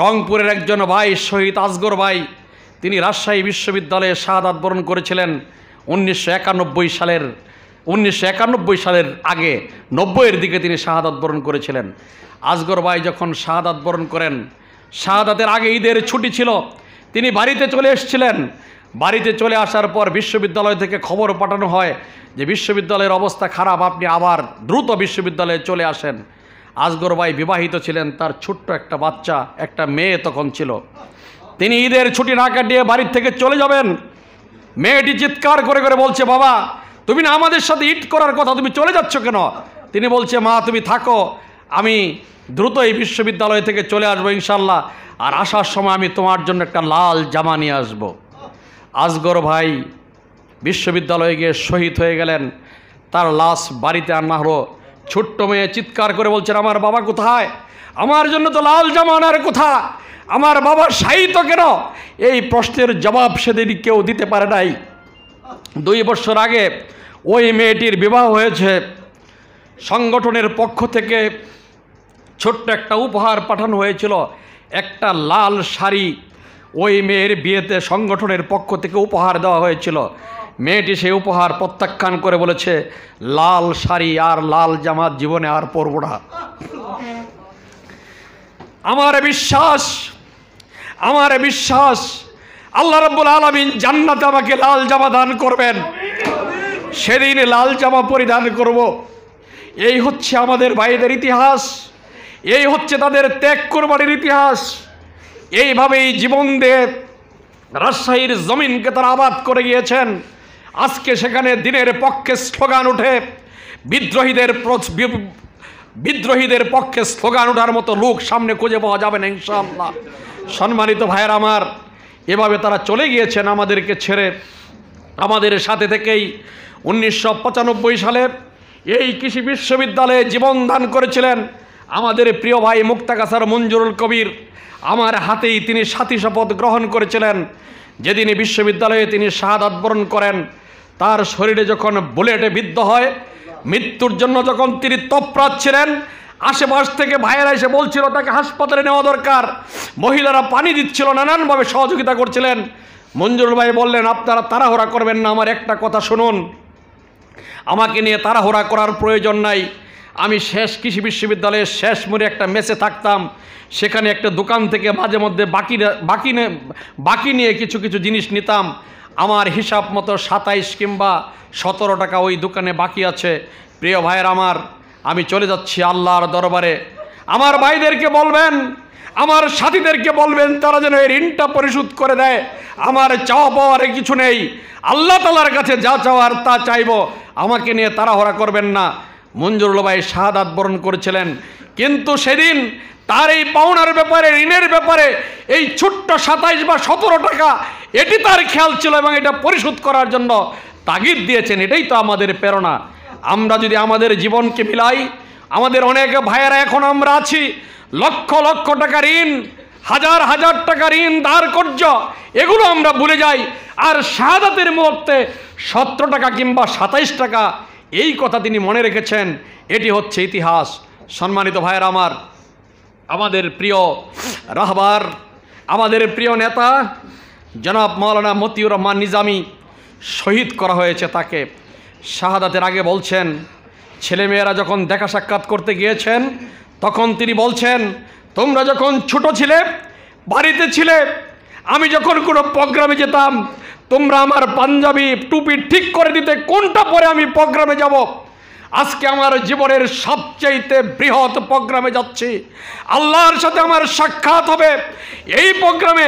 রংপুরের একজন ভাই শহীদ আসগর ভাই, তিনি রাজশাহী বিশ্ববিদ্যালয়ে শাহাদাত বরণ করেছিলেন 1991 সালের আগে 90-এর দিকে তিনি শাহাদাত বরণ করেছিলেন। আসগর ভাই যখন শাহাদাত বরণ করেন, শাহাদাতের আগে ঈদের ছুটি ছিল, তিনি বাড়িতে চলে এসেছিলেন। বাড়িতে চলে আসার পর বিশ্ববিদ্যালয় থেকে খবর পাঠানো হয় যে বিশ্ববিদ্যালয়ের অবস্থা খারাপ, আপনি আবার দ্রুত বিশ্ববিদ্যালয়ে চলে আসেন। আসগর ভাই বিবাহিত ছিলেন, তার ছোট্ট একটা বাচ্চা, একটা মেয়ে তখন ছিল। তিনি ঈদের ছুটি না কাটিয়ে বাড়ির থেকে চলে যাবেন। মেয়েটি চিৎকার করে করে বলছে, বাবা তুমি না আমাদের সাথে ঈদ করার কথা, তুমি চলে যাচ্ছ কেন? তিনি বলছে, মা তুমি থাকো, আমি দ্রুত এই বিশ্ববিদ্যালয় থেকে চলে আসবো ইনশাল্লাহ, আর আসার সময় আমি তোমার জন্য একটা লাল জামা নিয়ে আসবো। আসগর ভাই বিশ্ববিদ্যালয়ে গিয়ে শহীদ হয়ে গেলেন। তার লাশ বাড়িতে আনা হলো। ছোট্ট মেয়ে চিৎকার করে বলছেন, আমার বাবা কোথায়? আমার জন্য তো লাল জামা আনার কথা, আমার বাবার শাহিদ কেন? এই প্রশ্নের জবাব সেদিন কেউ দিতে পারে নাই। 2 বছর আগে ওই মেয়েটির বিবাহ হয়েছে। সংগঠনের পক্ষ থেকে ছোট্ট একটা উপহার পাঠানো হয়েছিল, একটা লাল শাড়ি ওই মেয়ের বিয়েতে সংগঠনের পক্ষ থেকে উপহার দেওয়া হয়েছিল। মেয়েটি সেই উপহার প্রত্যাখ্যান করে বলেছে, লাল শাড়ি আর লাল জামা জীবনে আর পরব না। আমার বিশ্বাস আল্লাহ রাব্বুল আলামিন জান্নাতে আমাকে লাল জামা দান করবেন, সেদিন লাল জামা পরিধান করব। এই হচ্ছে আমাদের ভাইদের ইতিহাস, এই হচ্ছে তাদের ত্যাগ কোরবানির ইতিহাস। এইভাবেই জীবন দিয়ে রাজশাহীর জমিনকে তারা আবাদ করে গিয়েছেন। আজকে সেখানে দিনের পক্ষে স্লোগান ওঠে, বিদ্রোহীদের পক্ষে স্লোগান ওঠার মতো লোক সামনে খুঁজে পাওয়া যাবে না ইনশাআল্লাহ। সম্মানিত ভাইয়ের আমার, এভাবে তারা চলে গিয়েছেন আমাদেরকে ছেড়ে। আমাদের সাথে থেকেই 1995 সালে এই কৃষি বিশ্ববিদ্যালয়ে জীবন দান করেছিলেন আমাদের প্রিয় ভাই মুক্তাগাছার মঞ্জুরুল কবির। আমার হাতেই তিনি সাথী শপথ গ্রহণ করেছিলেন। যেদিন বিশ্ববিদ্যালয়ে তিনি শাহাদাত বরণ করেন, তার শরীরে যখন বুলেটে বিদ্ধ হয়, মৃত্যুর জন্য যখন তিনি তৎপরাচ্ছিলেন, আশেপাশ থেকে ভাইয়েরা এসে বলছিল তাকে হাসপাতালে নেওয়া দরকার, মহিলারা পানি দিচ্ছিল, নানানভাবে সহযোগিতা করছিলেন। মঞ্জুরুল ভাই বললেন, আপনারা তাড়াহুড়া করবেন না, আমার একটা কথা শুনুন, আমাকে নিয়ে তাড়াহুড়া করার প্রয়োজন নাই। আমি কৃষি বিশ্ববিদ্যালয়ের শেষ মোড়ে একটা মেসে থাকতাম, সেখানে একটা দোকান থেকে মাঝে মধ্যে বাকি নিয়ে কিছু জিনিস নিতাম। আমার হিসাব মতো 27 কিংবা 17 টাকা ওই দোকানে বাকি আছে। প্রিয় ভাইয়ের আমার, আমি চলে যাচ্ছি আল্লাহর দরবারে। আমার ভাইদেরকে বলবেন, আমার সাথীদেরকে বলবেন, তারা যেন এই ঋণটা পরিশোধ করে দেয়। আমার চাওয়া পাওয়ার কিছু নেই, আল্লাহ তাআলার কাছে যা চাওয়ার তা চাইব, আমাকে নিয়ে তাড়াহুড়া করবেন না। মঞ্জুরুল ভাই শাহাদাত বরণ করেছিলেন, কিন্তু সেদিন তার এই পাওনার ব্যাপারে, ঋণের ব্যাপারে, এই ছোট্ট 27 বা 17 টাকা, এটি তার খেয়াল ছিল এবং এটা পরিশোধ করার জন্য তাগিদ দিয়েছেন। এটাই তো আমাদের প্রেরণা। আমরা যদি আমাদের জীবনকে মিলাই, আমাদের অনেক ভাইয়েরা এখন আমরা আছি লক্ষ লক্ষ টাকা ঋণ, হাজার হাজার টাকা ঋণ, ধার কর্য, এগুলো আমরা ভুলে যাই। আর শাহাদাতের মুহূর্তে 17 টাকা কিংবা 27 টাকা, এই কথা তিনি মনে রেখেছেন। এটি হচ্ছে ইতিহাস। সম্মানিত ভাইয়েরা আমার, আমাদের প্রিয় রাহবার, আমাদের প্রিয় নেতা জনাব মাওলানা মতিউর রহমান নিজামী শহীদ করা হয়েছে। তাকে শাহাদাতের আগে বলছেন, ছেলেমেয়েরা যখন দেখা সাক্ষাৎ করতে গিয়েছেন, তখন তিনি বলছেন, তোমরা যখন ছোট ছিলে, বাড়িতে ছিলে, আমি যখন কোনো প্রোগ্রামে যেতাম, তোমরা আমার পাঞ্জাবি টুপি ঠিক করে দিতে কোনটা পরে আমি প্রোগ্রামে যাব। আজকে আমার জীবনের সবচাইতে বৃহৎ প্রোগ্রামে যাচ্ছি, আল্লাহর সাথে আমার সাক্ষাৎ হবে। এই প্রোগ্রামে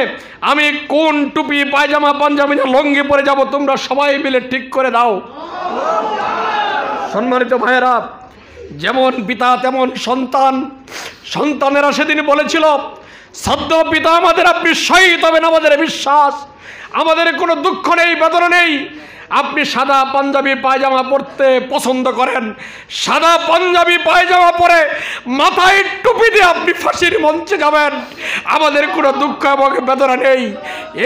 আমি কোন টুপি, পায়জামা, পাঞ্জাবি, লঙ্গি পরে যাব, তোমরা সবাই মিলে ঠিক করে দাও। সম্মানিত ভাইয়েরা, যেমন পিতা তেমন সন্তান। সন্তানেরা সেদিন বলেছিল, সদ্য পিতা আমাদের, আপনি শহীদ হবেন আমাদের বিশ্বাস, আমাদের কোনো দুঃখ নেই, বেদনা নেই। আপনি সাদা পাঞ্জাবি পায়জামা পরতে পছন্দ করেন, সাদা পাঞ্জাবি পায়জামা পরে মাথায় টুপি দিয়ে আপনি ফাঁসির মঞ্চে যাবেন, আমাদের কোনো দুঃখ এবং বেদনা নেই।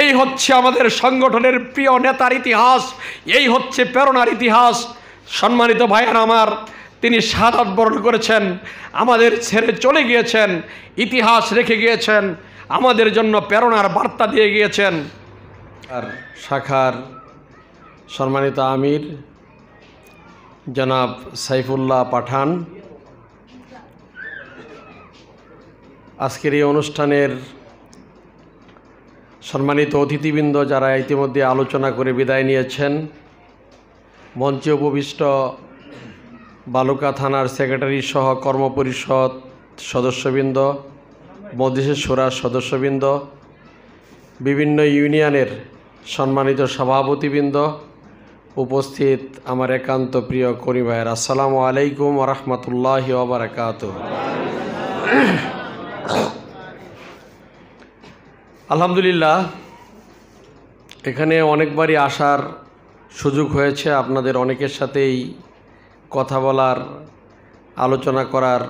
এই হচ্ছে আমাদের সংগঠনের প্রিয় নেতার ইতিহাস, এই হচ্ছে প্রেরণার ইতিহাস। সম্মানিত ভাইয়েরা আমার, তিনি শাহাদাত বরণ করেছেন, আমাদের ছেড়ে চলে গিয়েছেন, ইতিহাস রেখে গিয়েছেন। আমাদের জন্য প্রেরণার বার্তা দিয়ে গিয়েছেন। আর শাখার সম্মানিত আমির জনাব সাইফুল্লাহ পাঠান আজকের এই অনুষ্ঠানের সম্মানিত অতিথিবৃন্দ যারা ইতিমধ্যে আলোচনা করে বিদায় নিয়েছেন, মঞ্চে উপবিষ্ট বালুকা থানার সেক্রেটারি সহ কর্মপরিষদ সদস্যবৃন্দ, মজলিসে শুরার সদস্যবৃন্দ, বিভিন্ন ইউনিয়নের সম্মানিত সভাপতিবৃন্দ, উপস্থিত আমার একান্ত প্রিয় কর্মী ভাইয়ের, আসসালামু আলাইকুম ওয়া রাহমাতুল্লাহি ওয়া বারাকাতুহু। আলহামদুলিল্লাহ, এখানে অনেকবারই আসার সুযোগ হয়েছে, আপনাদের অনেকের সাথেই কথা বলার, আলোচনা করার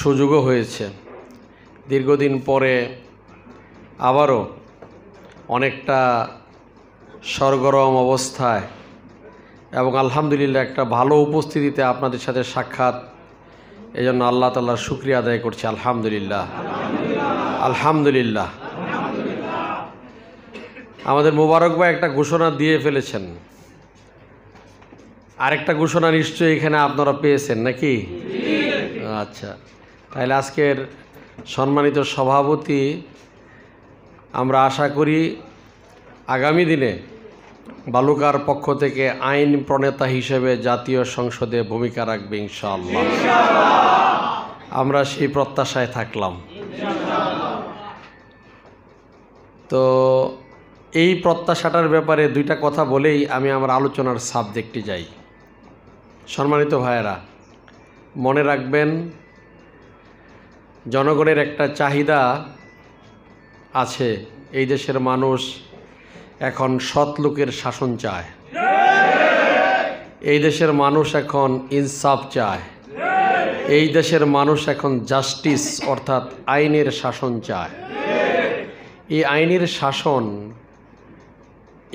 সুযোগও হয়েছে। দীর্ঘদিন পরে আবারও অনেকটা সরগরম অবস্থায় এবং আলহামদুলিল্লাহ একটা ভালো উপস্থিতিতে আপনাদের সাথে সাক্ষাৎ, এই জন্য আল্লাহ তাআলার শুকরিয়া আদায় করছি। আলহামদুলিল্লাহ, আলহামদুলিল্লাহ। আমাদের মোবারক ভাই একটা ঘোষণা দিয়ে ফেলেছেন, আরেকটা ঘোষণা নিশ্চয়ই এখানে আপনারা পেয়েছেন নাকি? আচ্ছা, তাহলে আজকের সম্মানিত সভাপতি, আমরা আশা করি আগামী দিনে বালুকার পক্ষ থেকে আইন প্রণেতা হিসেবে জাতীয় সংসদে ভূমিকা রাখবে ইনশাআল্লাহ। আমরা সেই প্রত্যাশায় থাকলাম। তো এই প্রত্যাশাটার ব্যাপারে দুইটা কথা বলেই আমি আমার আলোচনার সাবজেক্টে যাই। সম্মানিত ভাইয়েরা, মনে রাখবেন, জনগণের একটা চাহিদা আছে, এই দেশের মানুষ এখন সৎ লোকের শাসন চায়, এই দেশের মানুষ এখন ইনসাফ চায়, এই দেশের মানুষ এখন জাস্টিস অর্থাৎ আইনের শাসন চায়। এই আইনের শাসন,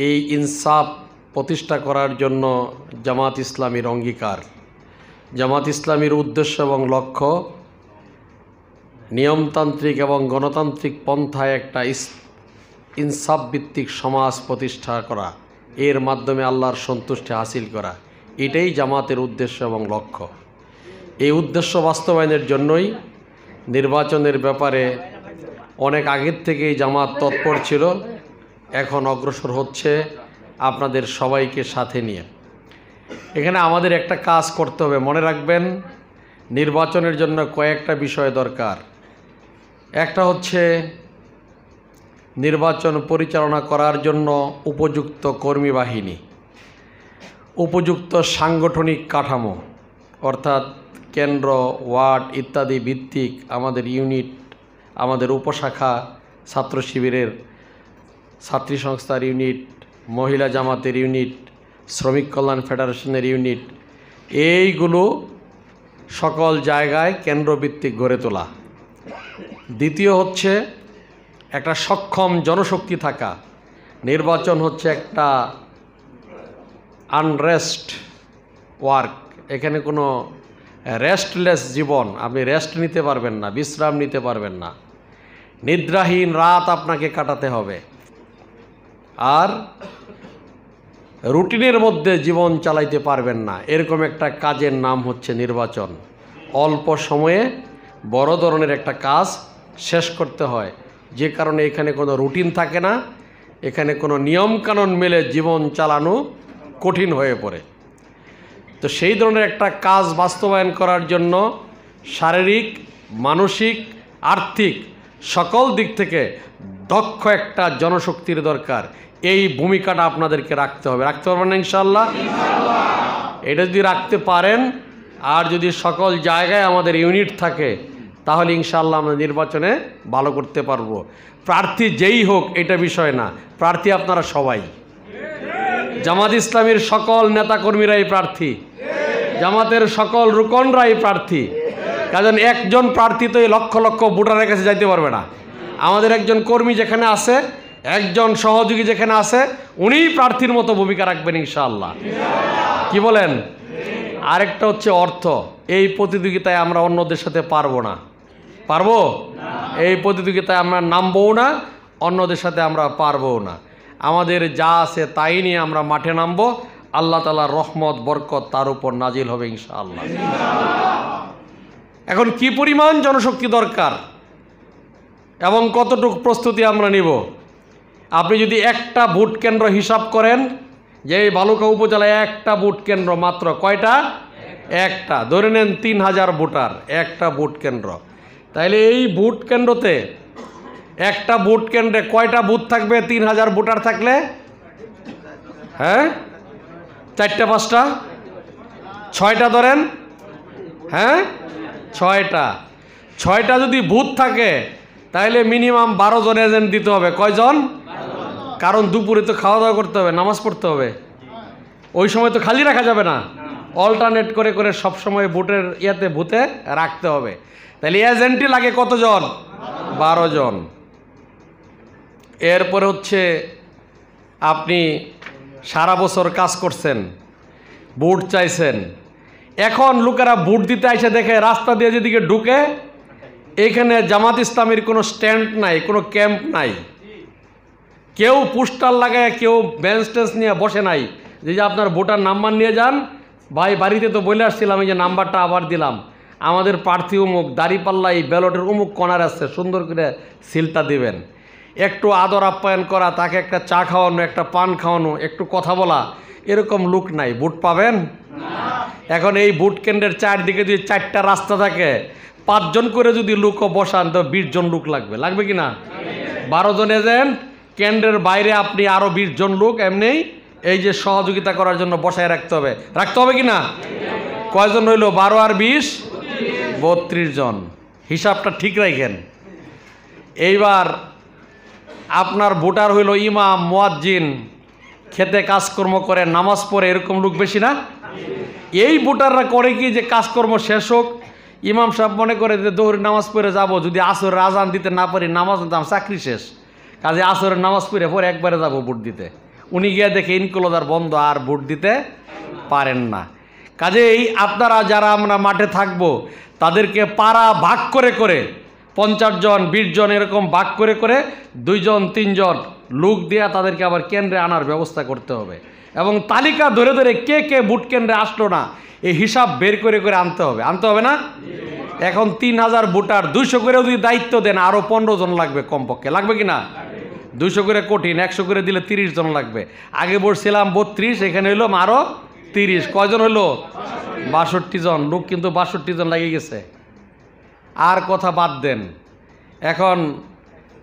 এই ইনসাফ প্রতিষ্ঠা করার জন্য জামাত ইসলামীর অঙ্গীকার। জামাত ইসলামীর উদ্দেশ্য এবং লক্ষ্য নিয়মতান্ত্রিক এবং গণতান্ত্রিক পন্থায় একটা ইনসাফ ভিত্তিক সমাজ প্রতিষ্ঠা করা, এর মাধ্যমে আল্লাহর সন্তুষ্টি হাসিল করা, এটাই জামাতের উদ্দেশ্য এবং লক্ষ্য। এই উদ্দেশ্য বাস্তবায়নের জন্যই নির্বাচনের ব্যাপারে অনেক আগের থেকেই জামাত তৎপর ছিল, এখন অগ্রসর হচ্ছে আপনাদের সবাইকে সাথে নিয়ে। এখানে আমাদের একটা কাজ করতে হবে। মনে রাখবেন, নির্বাচনের জন্য কয়েকটা বিষয় দরকার। একটা হচ্ছে নির্বাচন পরিচালনা করার জন্য উপযুক্ত কর্মী বাহিনী, উপযুক্ত সাংগঠনিক কাঠামো, অর্থাৎ কেন্দ্র, ওয়ার্ড ইত্যাদি ভিত্তিক আমাদের ইউনিট, আমাদের উপশাখা, ছাত্র শিবিরের, ছাত্রী সংস্থার ইউনিট, মহিলা জামাতের ইউনিট, শ্রমিক কল্যাণ ফেডারেশনের ইউনিট, এইগুলো সকল জায়গায় কেন্দ্রভিত্তিক গড়ে তোলা। দ্বিতীয় হচ্ছে একটা সক্ষম জনশক্তি থাকা। নির্বাচন হচ্ছে একটা আনরেস্ট ওয়ার্ক, এখানে কোনো রেস্টলেস জীবন, আপনি রেস্ট নিতে পারবেন না, বিশ্রাম নিতে পারবেন না, নিদ্রাহীন রাত আপনাকে কাটাতে হবে। আর রুটিনের মধ্যে জীবন চালাইতে পারবেন না, এরকম একটা কাজের নাম হচ্ছে নির্বাচন। অল্প সময়ে বড় ধরনের একটা কাজ শেষ করতে হয়, যে কারণে এখানে কোনো রুটিন থাকে না, এখানে কোনো নিয়মকানুন মেলে জীবন চালানো কঠিন হয়ে পড়ে। তো সেই ধরনের একটা কাজ বাস্তবায়ন করার জন্য শারীরিক, মানসিক, আর্থিক সকল দিক থেকে দক্ষ একটা জনশক্তির দরকার। এই ভূমিকাটা আপনাদেরকে রাখতে হবে। রাখতে পারবেন না ইনশাআল্লাহ? এটা যদি রাখতে পারেন, আর যদি সকল জায়গায় আমাদের ইউনিট থাকে, তাহলে ইনশাআল্লাহ আমরা নির্বাচনে ভালো করতে পারবো। প্রার্থী যেই হোক এটা বিষয় না, প্রার্থী আপনারা সবাই। জামাত ইসলামীর সকল নেতাকর্মীরাই প্রার্থী, জামাতের সকল রুকনরাই প্রার্থী। কারণ একজন প্রার্থী তো এই লক্ষ লক্ষ ভোটারের কাছে যাইতে পারবে না। আমাদের একজন কর্মী যেখানে আছে, একজন সহযোগী যেখানে আছে, উনিই প্রার্থীর মতো ভূমিকা রাখবেন ইনশাআল্লাহ। কি বলেন? আরেকটা হচ্ছে অর্থ। এই প্রতিযোগিতায় আমরা অন্যদের সাথে পারবো না, পারবো? এই প্রতিযোগিতায় আমরা নামবও না, অন্যদের সাথে আমরা পারবও না। আমাদের যা আছে তাই নিয়ে আমরা মাঠে নামবো। আল্লাহ তাআলার রহমত বরকত তার উপর নাজিল হবে ইনশাআল্লাহ। এখন কি পরিমাণ জনশক্তি দরকার এবং কতটুকু প্রস্তুতি আমরা নিব? আপনি যদি একটা ভোট কেন্দ্র হিসাব করেন, যে এই বালুকা উপজেলায় একটা ভোট কেন্দ্র মাত্র, কয়টা? একটা। ধরে নেন 3000 ভোটার, একটা ভোট কেন্দ্র। তাইলে এই ভোট কেন্দ্রতে, একটা ভোট কেন্দ্রে কয়টা বুথ থাকবে 3000 ভোটার থাকলে? হ্যাঁ, 4টা 5টা 6টা ধরেন। হ্যাঁ, 6টা যদি বুথ থাকে তাহলে মিনিমাম 12 জন এজেন্ট দিতে হবে। কয়জন? কারণ দুপুরে তো খাওয়া দাওয়া করতে হবে, নামাজ পড়তে হবে, ওই সময় তো খালি রাখা যাবে না, অল্টারনেট করে করে সবসময় ভোটের বুথে রাখতে হবে। তাহলে এজেন্টই লাগে কতজন? 12 জন। এরপরে হচ্ছে আপনি সারা বছর কাজ করছেন, ভোট চাইছেন, এখন লোকেরা ভোট দিতে এসে দেখে রাস্তা দিয়ে যেদিকে ঢুকে এইখানে জামাত ইসলামীর কোনো স্ট্যান্ড নাই, কোনো ক্যাম্প নাই, কেউ পোস্টার লাগায়, কেউ বেঞ্চ টেঞ্চ নিয়ে বসে নাই যে আপনার ভোটার নাম্বার নিয়ে যান। ভাই বাড়িতে তো বলে আসছিলাম, এই যে নাম্বারটা আবার দিলাম, আমাদের প্রার্থী অমুক, দাঁড়িপাল্লা এই ব্যালটের অমুক কর্নার আছে, সুন্দর করে সিলটা দিবেন। একটু আদর আপ্যায়ন করা, তাকে একটা চা খাওয়ানো, একটা পান খাওয়ানো, একটু কথা বলা, এরকম লোক নাই, ভোট পাবেন? এখন এই ভোট কেন্দ্রের চারদিকে যদি 4টা রাস্তা থাকে, 5 জন করে যদি লোকও বসান তো 20 জন লোক লাগবে। লাগবে কি না? 12 জন এজেন্ট, কেন্দ্রের বাইরে আপনি আরও 20 জন লোক এমনি এই যে সহযোগিতা করার জন্য বসায় রাখতে হবে। রাখতে হবে কি না? কয়জন রইল? 12 আর 20 32 জন। হিসাবটা ঠিক রাখেন। এইবার আপনার ভোটার হইল ইমাম, মুয়াজ্জিন, খেতে কাজকর্ম করে, নামাজ পড়ে, এরকম লোক বেশি না? এই ভোটাররা করে কি যে কাজকর্ম শেষ হোক, ইমাম সাহেব মনে করে যে দৌড়ে নামাজ পড়ে যাব, যদি আসরের আজান দিতে না পারি, নামাজ দাম চাকরি শেষ, কাজে আসরের নামাজ পড়ে পরে একবারে যাব ভোট দিতে। উনি গিয়ে দেখে ইনক্লোজার বন্ধ, আর ভোট দিতে পারেন না। কাজেই আপনারা যারা আমরা মাঠে থাকবো তাদেরকে পাড়া ভাগ করে করে 50 জন 20 জন এরকম ভাগ করে করে 2 জন 3 জন লোক দিয়ে তাদেরকে আবার কেন্দ্রে আনার ব্যবস্থা করতে হবে, এবং তালিকা ধরে ধরে কে কে ভোট কেন্দ্রে আসলো না এই হিসাব বের করে করে আনতে হবে। আনতে হবে না? এখন 3000 ভোটার, 200 করে যদি দায়িত্ব দেন আরও 15 জন লাগবে কমপক্ষে। লাগবে কি না? 200 করে কঠিন, 100 করে দিলে 30 জন লাগবে। আগে বলছিলাম 32, এখানে হইলো আরও 30। কয়জন হইলো? 62 জন লোক, কিন্তু 62 জন লাগিয়ে গেছে। আর কথা বাদ দেন, এখন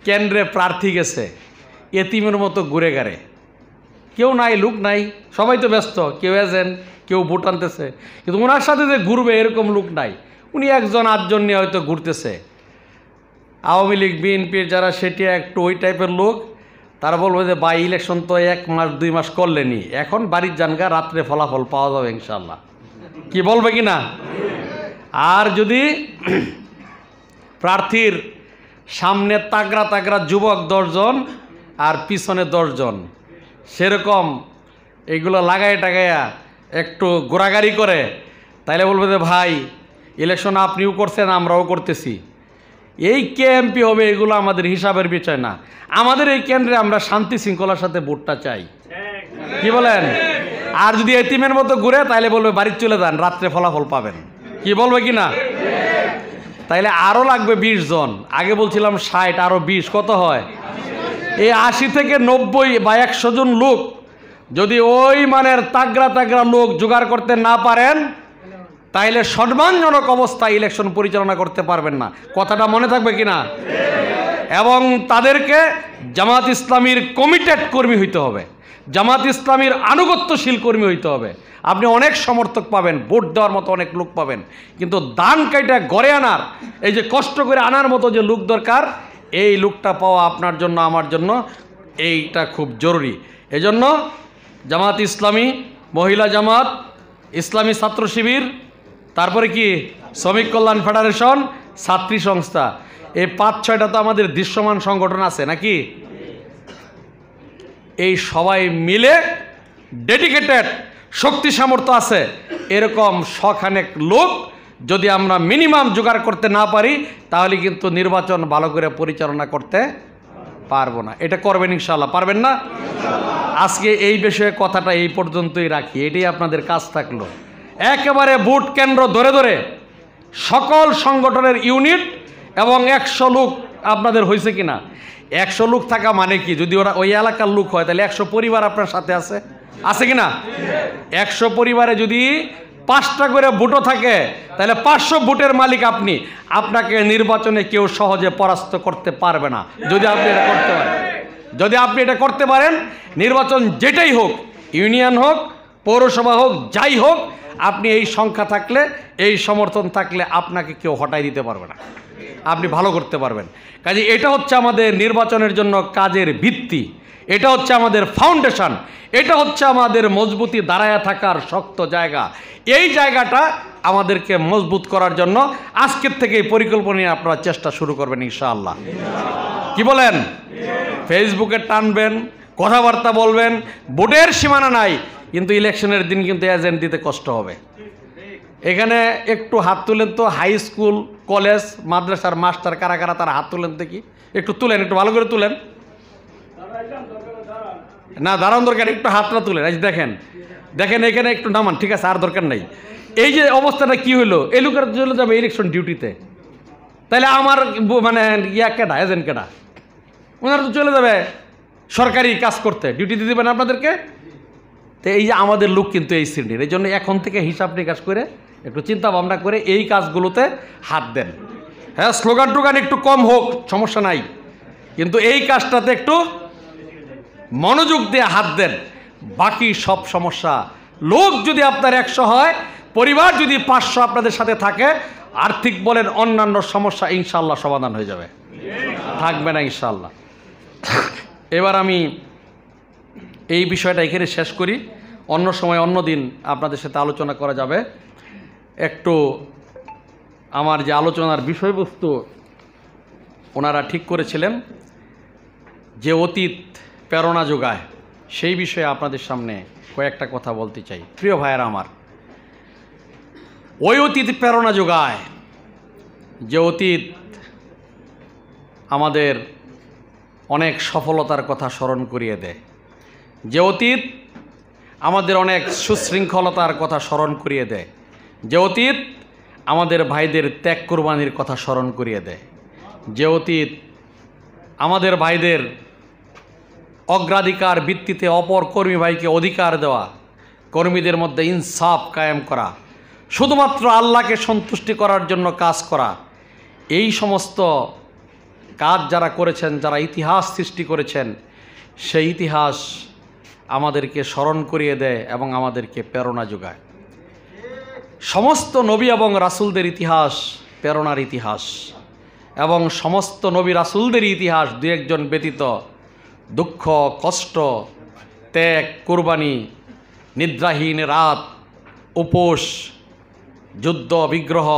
কেন্দ্রে প্রার্থী গেছে এতিমের মতো ঘুরে গাড়ে, কেউ নাই, লোক নাই, সবাই তো ব্যস্ত, কেউ এজেন্ট, কেউ ভোট আনতেছে, কিন্তু ওনার সাথে যে ঘুরবে এরকম লোক নাই। উনি 1 জন 8 জন নিয়ে হয়তো ঘুরতেছে। আওয়ামী লীগ বিএনপির যারা সেটি একটু ওই টাইপের লোক, তারা বলবে যে ভাই ইলেকশন তো 1 মাস 2 মাস করলেনি, এখন বাড়ির জানগা, রাত্রে ফলাফল পাওয়া যাবে ইনশাল্লাহ। কি বলবে কি না? আর যদি প্রার্থীর সামনে তাগড়া তাগড়া যুবক 10 জন আর পিছনে 10 জন, সেরকম এইগুলো লাগাই টাগাইয়া একটু ঘোরাঘাড়ি করে, তাইলে বলবে যে ভাই ইলেকশন আপনিও করছেন, আমরাও করতেছি, এই কে এমপি হবে এগুলো আমাদের হিসাবের বিষয় না। আমাদের এই কেন্দ্রে আমরা শান্তি শৃঙ্খলার সাথে ভোটটা চাই। কি বলেন? আর যদি এতিমের মতো ঘুরে তাইলে বলবে বাড়ি চলে যান, রাত্রে ফলাফল পাবেন। কি বলবে কি না? তাইলে আরও লাগবে 20 জন। আগে বলছিলাম 60, আরও 20, কত হয়? এই 80 থেকে 90 বা 100 জন লোক যদি ওই মানের তাগড়া তাগড়া লোক জোগাড় করতে না পারেন, তাইলে সম্মানজনক অবস্থায় ইলেকশন পরিচালনা করতে পারবেন না। কথাটা মনে থাকবে কিনা? এবং তাদেরকে জামাত ইসলামীর কমিটেড কর্মী হইতে হবে, জামাত ইসলামীর আনুগত্যশীল কর্মী হইতে হবে। আপনি অনেক সমর্থক পাবেন, ভোট দেওয়ার মতো অনেক লোক পাবেন, কিন্তু দান কাইটা গড়ে আনার, এই যে কষ্ট করে আনার মতো যে লোক দরকার, এই লোকটা পাওয়া আপনার জন্য, আমার জন্য এইটা খুব জরুরি। এজন্য জামাত ইসলামী, মহিলা জামাত, ইসলামী ছাত্র শিবির, তারপরে কি শ্রমিক কল্যাণ ফেডারেশন, ছাত্রী সংস্থা, এই 5-6টা তো আমাদের দৃশ্যমান সংগঠন আছে নাকি? এই সবাই মিলে ডেডিকেটেড, শক্তি সামর্থ্য আছে এরকম শখানেক লোক যদি আমরা মিনিমাম জোগাড় করতে না পারি তাহলে কিন্তু নির্বাচন ভালো করে পরিচালনা করতে পারবো না। এটা করবেন ইনশাআল্লাহ, পারবেন না? আজকে এই বিষয়ে কথাটা এই পর্যন্তই রাখি, এটাই আপনাদের কাজ থাকলো। একেবারে ভোট কেন্দ্র ধরে ধরে সকল সংগঠনের ইউনিট এবং 100 লোক আপনাদের হয়েছে কিনা? 100 লোক থাকা মানে কি, যদি ওরা ওই এলাকার লোক হয় তাহলে 100 পরিবার আপনার সাথে আছে কিনা? 100 পরিবারে যদি 5টা করে ভোটও থাকে তাহলে 500 ভোটের মালিক আপনি। আপনাকে নির্বাচনে কেউ সহজে পরাস্ত করতে পারবে না যদি আপনি এটা করতে পারেন। যদি আপনি এটা করতে পারেন, নির্বাচন যেটাই হোক, ইউনিয়ন হোক, পৌরসভা হোক, যাই হোক, আপনি এই সংখ্যা থাকলে, এই সমর্থন থাকলে আপনাকে কেউ হটাই দিতে পারবে না, আপনি ভালো করতে পারবেন। কাজে এটা হচ্ছে আমাদের নির্বাচনের জন্য কাজের ভিত্তি, এটা হচ্ছে আমাদের ফাউন্ডেশন, এটা হচ্ছে আমাদের মজবুতি দাঁড়ায়া থাকার শক্ত জায়গা। এই জায়গাটা আমাদেরকে মজবুত করার জন্য আজকের থেকে এই পরিকল্পনা নিয়ে আপনারা চেষ্টা শুরু করবেন ইনশাআল্লাহ। কি বলেন? ফেসবুকে টানবেন, কথাবার্তা বলবেন, ভোটের সীমানা নাই, কিন্তু ইলেকশনের দিন কিন্তু এজেন্ট দিতে কষ্ট হবে। এখানে একটু হাত তুলেন তো, হাই স্কুল, কলেজ, মাদ্রাসার মাস্টার কারা কারা তারা হাত তুলেন দেখি, একটু তুলেন, একটু ভালো করে তুলেন। না দাঁড়ান দরকার, একটু হাতটা তুলেন। আজ দেখেন দেখেন এখানে একটু নামান, ঠিক আছে, আর দরকার নেই। এই যে অবস্থাটা কি হলো, এই লোকের চলে যাবে ইলেকশন ডিউটিতে, তাহলে আমার মানে কেডা, এজেন্ট কেডা? ওনারা তো চলে যাবে সরকারি কাজ করতে, ডিউটি দিয়ে দেবেন আপনাদেরকে। তো এই যে আমাদের লোক কিন্তু এই শ্রেণীর, এই জন্য এখন থেকে হিসাব নিকাশ করে একটু চিন্তা ভাবনা করে এই কাজগুলোতে হাত দেন। হ্যাঁ, স্লোগান টোগান একটু কম হোক, সমস্যা নাই, কিন্তু এই কাজটাতে একটু মনোযোগ দিয়ে হাত দেন। বাকি সব সমস্যা, লোক যদি আপনার 100 হয়, পরিবার যদি 500 আপনাদের সাথে থাকে, আর্থিক বলেন অন্যান্য সমস্যা ইনশাআল্লাহ সমাধান হয়ে যাবে, থাকবে না ইনশাআল্লাহ। এবার আমি এই বিষয়টা এখানে শেষ করি, অন্য সময় অন্য দিন আপনাদের সাথে আলোচনা করা যাবে। একটু আমার যে আলোচনার বিষয়বস্তু ওনারা ঠিক করেছিলেন, যে অতীত প্রেরণা যোগায়, সেই বিষয়ে আপনাদের সামনে কয়েকটা কথা বলতে চাই। প্রিয় ভাইয়েরা আমার, ওই অতীত প্রেরণা যোগায় যে অতীত আমাদের অনেক সফলতার কথা স্মরণ করিয়ে দেয়, যে অতীত আমাদের অনেক সুশৃঙ্খলতার কথা স্মরণ করিয়ে দেয়, যে অতীত আমাদের ভাইদের ত্যাগ কুরবানির কথা স্মরণ করিয়ে দেয়, যে অতীত আমাদের ভাইদের অগ্রাধিকার ভিত্তিতে অপর কর্মী ভাইকে অধিকার দেওয়া, কর্মীদের মধ্যে ইনসাফ কায়েম করা, শুধুমাত্র আল্লাহকে সন্তুষ্টি করার জন্য কাজ করা, এই সমস্ত কাজ যারা করেছেন, যারা ইতিহাস সৃষ্টি করেছেন, সেই ইতিহাস আমাদেরকে স্মরণ করিয়ে দেয় এবং আমাদেরকে প্রেরণা যোগায়। সমস্ত নবী এবং রাসূলদের ইতিহাস প্রেরণার ইতিহাস, এবং সমস্ত নবী রাসূলদের ইতিহাস দু একজন ব্যতীত দুঃখ, কষ্ট, ত্যাগ, কুরবানি, নিদ্রাহীন রাত, উপোস, যুদ্ধ, বিগ্রহ,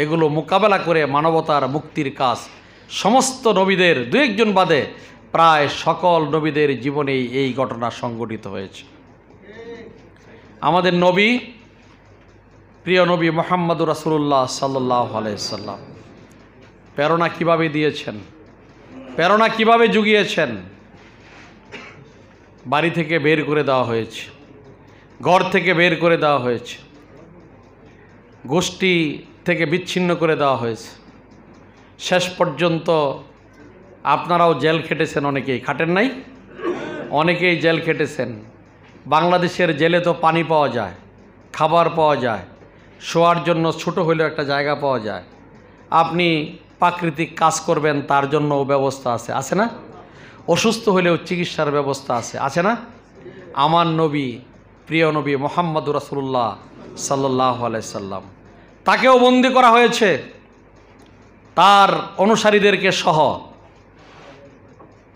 এগুলো মোকাবেলা করে মানবতার মুক্তির কাজ সমস্ত নবীদের, দু একজন বাদে প্রায় সকল নবীদের জীবনেই এই ঘটনা সংঘটিত হয়েছে। আমাদের নবী, প্রিয় নবী মুহাম্মদুর রাসূলুল্লাহ সাল্লাল্লাহু আলাইহি সাল্লাম প্রেরণা কিভাবে দিয়েছেন, প্রেরণা কিভাবে জুগিয়েছেন। বাড়ি থেকে বের করে দেওয়া হয়েছে, ঘর থেকে বের করে দেওয়া হয়েছে, গোষ্ঠী থেকে বিচ্ছিন্ন করে দেওয়া হয়েছে, শেষ পর্যন্ত আপনারাও জেল খেটেছেন, অনেকেই খাটেন নাই, অনেকেই জেল খেটেছেন। বাংলাদেশের জেলে তো পানি পাওয়া যায়, খাবার পাওয়া যায়, শোয়ার জন্য ছোট হলেও একটা জায়গা পাওয়া যায়, আপনি প্রাকৃতিক কাজ করবেন তার জন্যও ব্যবস্থা আছে না? অসুস্থ হলেও চিকিৎসার ব্যবস্থা আছে না? আমার নবী, প্রিয় নবী মুহাম্মদুর রাসূলুল্লাহ সাল্লাল্লাহু আলাইহি সাল্লাম, তাকেও বন্দী করা হয়েছে, তার অনুসারীদেরকে সহ।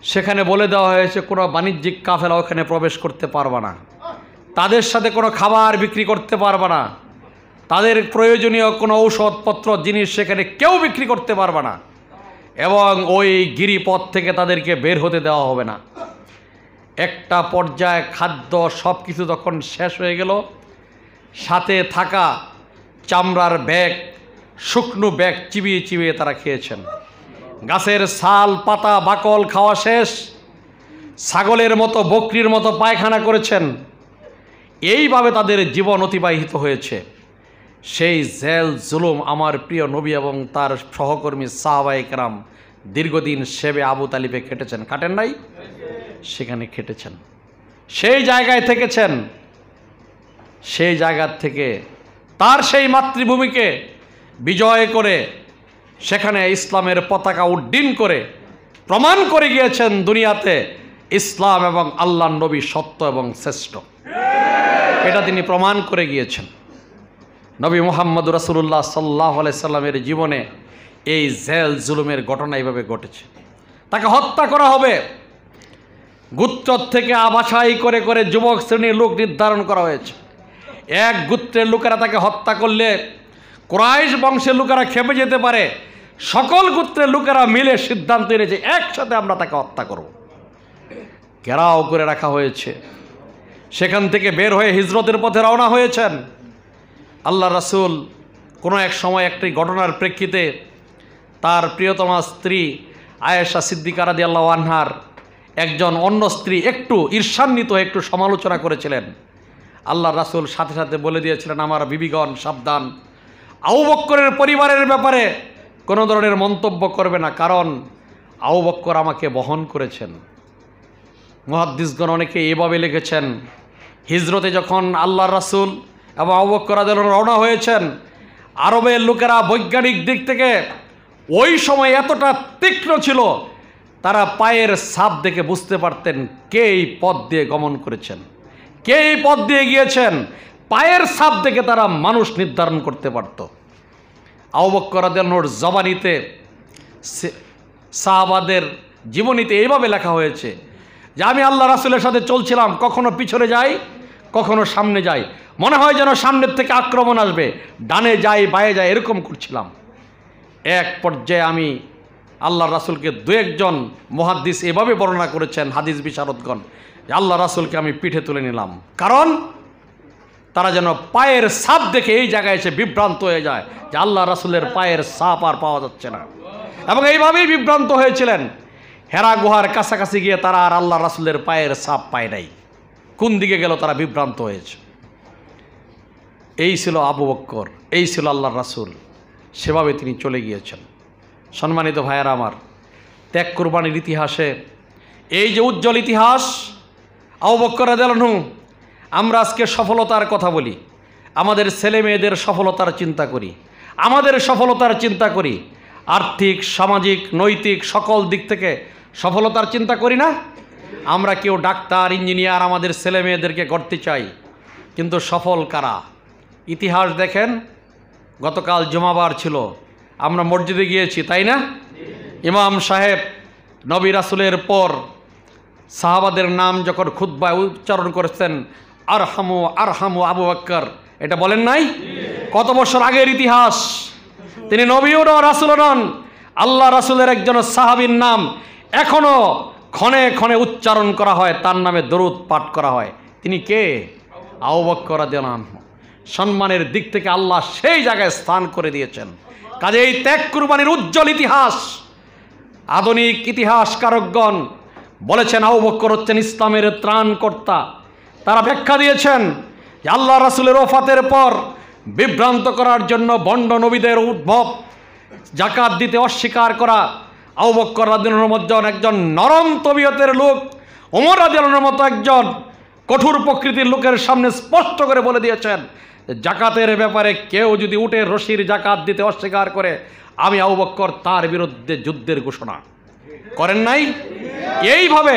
সেখানে বলে দেওয়া হয়েছে কোনো বাণিজ্যিক কাফেলা ওখানে প্রবেশ করতে পারবে না, তাদের সাথে কোনো খাবার বিক্রি করতে পারবে না, তাদের প্রয়োজনীয় কোনো ঔষধপত্র জিনিস সেখানে কেউ বিক্রি করতে পারবে না, এবং ওই গিরিপথ থেকে তাদেরকে বের হতে দেওয়া হবে না। একটা পর্যায়ে খাদ্য সব কিছু যখন শেষ হয়ে গেল, সাথে থাকা চামড়ার ব্যাগ, শুকনো ব্যাগ চিবিয়ে চিবিয়ে তারা খেয়েছেন। গাছের ছাল পাতা বাকল খাওয়া শেষ, ছাগলের মতো বকরির মতো পায়খানা করেছেন। এইভাবে তাদের জীবন অতিবাহিত হয়েছে। সেই জেল জুলুম আমার প্রিয় নবী এবং তার সহকর্মী সাহাবায়ে কেরাম দীর্ঘদিন শেবে আবু তালিবে খেটেছেন, কাটেন নাই? সেখানে খেটেছেন, সেই জায়গায় থেকেছেন। সেই জায়গার থেকে তার সেই মাতৃভূমিকে বিজয় করে সেখানে ইসলামের পতাকা উড্ডীন করে প্রমাণ করে গিয়েছেন দুনিয়াতে ইসলাম এবং আল্লাহর নবী সত্য এবং শ্রেষ্ঠ। এটা তিনি প্রমাণ করে গিয়েছেন। নবী মুহাম্মদ রাসূলুল্লাহ সাল্লাল্লাহু আলাইহি সাল্লামের জীবনে এই জেল জুলুমের ঘটনা এইভাবে ঘটেছে। তাকে হত্যা করা হবে, গোত্র থেকে বাছাই করে করে যুবক শ্রেণীর লোক নির্ধারণ করা হয়েছে। এক গোত্রের লোকেরা তাকে হত্যা করলে কুরাইশ বংশের লোকেরা খেপে যেতে পারে, সকল গোত্রের লোকেরা মিলে সিদ্ধান্ত নিয়েছে একসাথে আমরা তাকে হত্যা করব। ঘেরাও করে রাখা হয়েছে। সেখান থেকে বের হয়ে হিজরতের পথে রওনা হয়েছেন। আল্লাহ রাসূল কোনো এক সময় একটি ঘটনার প্রেক্ষিতে তার প্রিয়তমা স্ত্রী আয়েশা সিদ্দিকা রাদিয়াল্লাহু আনহার একজন অন্য স্ত্রী একটু ঈর্ষান্বিত হয়ে একটু সমালোচনা করেছিলেন। আল্লাহ রাসূল সাথে সাথে বলে দিয়েছিলেন, আমার বিবিগণ সাবধান, আবু বকরের পরিবারের ব্যাপারে কোনো ধরনের মন্তব্য করবে না, কারণ আবু বকর আমাকে বহন করেছেন। মুহাদ্দিসগণ অনেকে এভাবে লিখেছেন, হিজরতে যখন আল্লাহ রাসূল এবং আবু বকর রাদিয়াল্লাহু আনহু রওনা হয়েছেন, আরবের লোকেরা বৈজ্ঞানিক দিক থেকে ওই সময় এতটা তীক্ষ্ণ ছিল, তারা পায়ের ছাপ দেখে বুঝতে পারতেন কে এই পথ দিয়ে গমন করেছেন, কে এই পথ দিয়ে গিয়েছেন। পায়ের ছাপ দেখে তারা মানুষ নির্ধারণ করতে পারত। আবু বকর রাদিয়াল্লাহু আনহুর জবানিতে, সাহাবাদের জীবনীতে এইভাবে লেখা হয়েছে যে আমি আল্লাহ রাসূলের সাথে চলছিলাম, কখনো পিছনে যাই কখনো সামনে যাই, মনে হয় যেন সামনের থেকে আক্রমণ আসবে, ডানে যাই বায়ে যাই এরকম করছিলাম। এক পর্যায়ে আমি আল্লাহ রাসূলকে দু একজন মুহাদ্দিস এভাবে বর্ণনা করেছেন, হাদিস বিশারদগণ, যে আল্লাহ রাসূলকে আমি পিঠে তুলে নিলাম, কারণ তারা যেন পায়ের ছাপ দেখে এই জায়গায় এসে বিভ্রান্ত হয়ে যায় যে আল্লাহ রাসূলের পায়ের ছাপ আর পাওয়া যাচ্ছে না। এবং এইভাবেই বিভ্রান্ত হয়েছিলেন। হেরা গুহার কাছাকাছি গিয়ে তারা আর আল্লাহ রাসূলের পায়ের ছাপ পায় নাই, কোন দিকে গেল তারা বিভ্রান্ত হয়েছে। এই ছিল আবু বকর, এই ছিল আল্লাহর রাসূল, সেভাবে তিনি চলে গিয়েছেন। সম্মানিত ভাইয়েরা আমার, ত্যাগ কুরবানির ইতিহাসে এই যে উজ্জ্বল ইতিহাস আবু বকর রাদিয়াল্লাহু আনহু, আমরা আজকে সফলতার কথা বলি, আমাদের ছেলে মেয়েদের সফলতার চিন্তা করি, আমাদের সফলতার চিন্তা করি, আর্থিক সামাজিক নৈতিক সকল দিক থেকে সফলতার চিন্তা করি না। আমরা কেউ ডাক্তার ইঞ্জিনিয়ার আমাদের ছেলে মেয়েদেরকে করতে চাই, কিন্তু সফল কারা? ইতিহাস দেখেন, গতকাল জুমাবার ছিল, আমরা মসজিদে গিয়েছি, তাই না? ইমাম সাহেব নবী রাসূলের পর সাহাবাদের নাম যখন খুতবায় উচ্চারণ করেছেন, আরহামু আরহামু আবু বকর, এটা বলেন নাই? কত বছর আগের ইতিহাস। তিনি নবীও নন, রাসূলও নন, আল্লাহ রাসূলের একজন সাহাবীর নাম এখনো ক্ষণে ক্ষণে উচ্চারণ করা হয়, তার নামে দরুদ পাঠ করা হয়। তিনি কে? আবু বকর রাদিয়াল্লাহু আনহু। সম্মানের দিক থেকে আল্লাহ সেই জায়গায় স্থান করে দিয়েছেন। কাজে এই ত্যাগ কুরবানির উজ্জ্বল ইতিহাস, আধুনিক ইতিহাসকারকগণ বলেছেন আবু বকর হচ্ছেন ইসলামের ত্রাণকর্তা। তারা ব্যাখ্যা দিয়েছেন যে আল্লাহ রাসূলের ওফাতের পর বিভ্রান্ত করার জন্য ভণ্ড নবীদের উদ্ভব, যাকাত দিতে অস্বীকার করা। আবু বকর রাদিয়াল্লাহু আনহুর মধ্যে একজন নরম তবিয়তের লোক, ওমর রাদিয়াল্লাহু আনহুর মতো একজন কঠোর প্রকৃতির লোকের সামনে স্পষ্ট করে বলে দিয়েছেন, জাকাতের ব্যাপারে কেউ যদি উটের রশির জাকাত দিতে অস্বীকার করে, আমি আবু বকর তার বিরুদ্ধে যুদ্ধের ঘোষণা করেন নাই। এইভাবে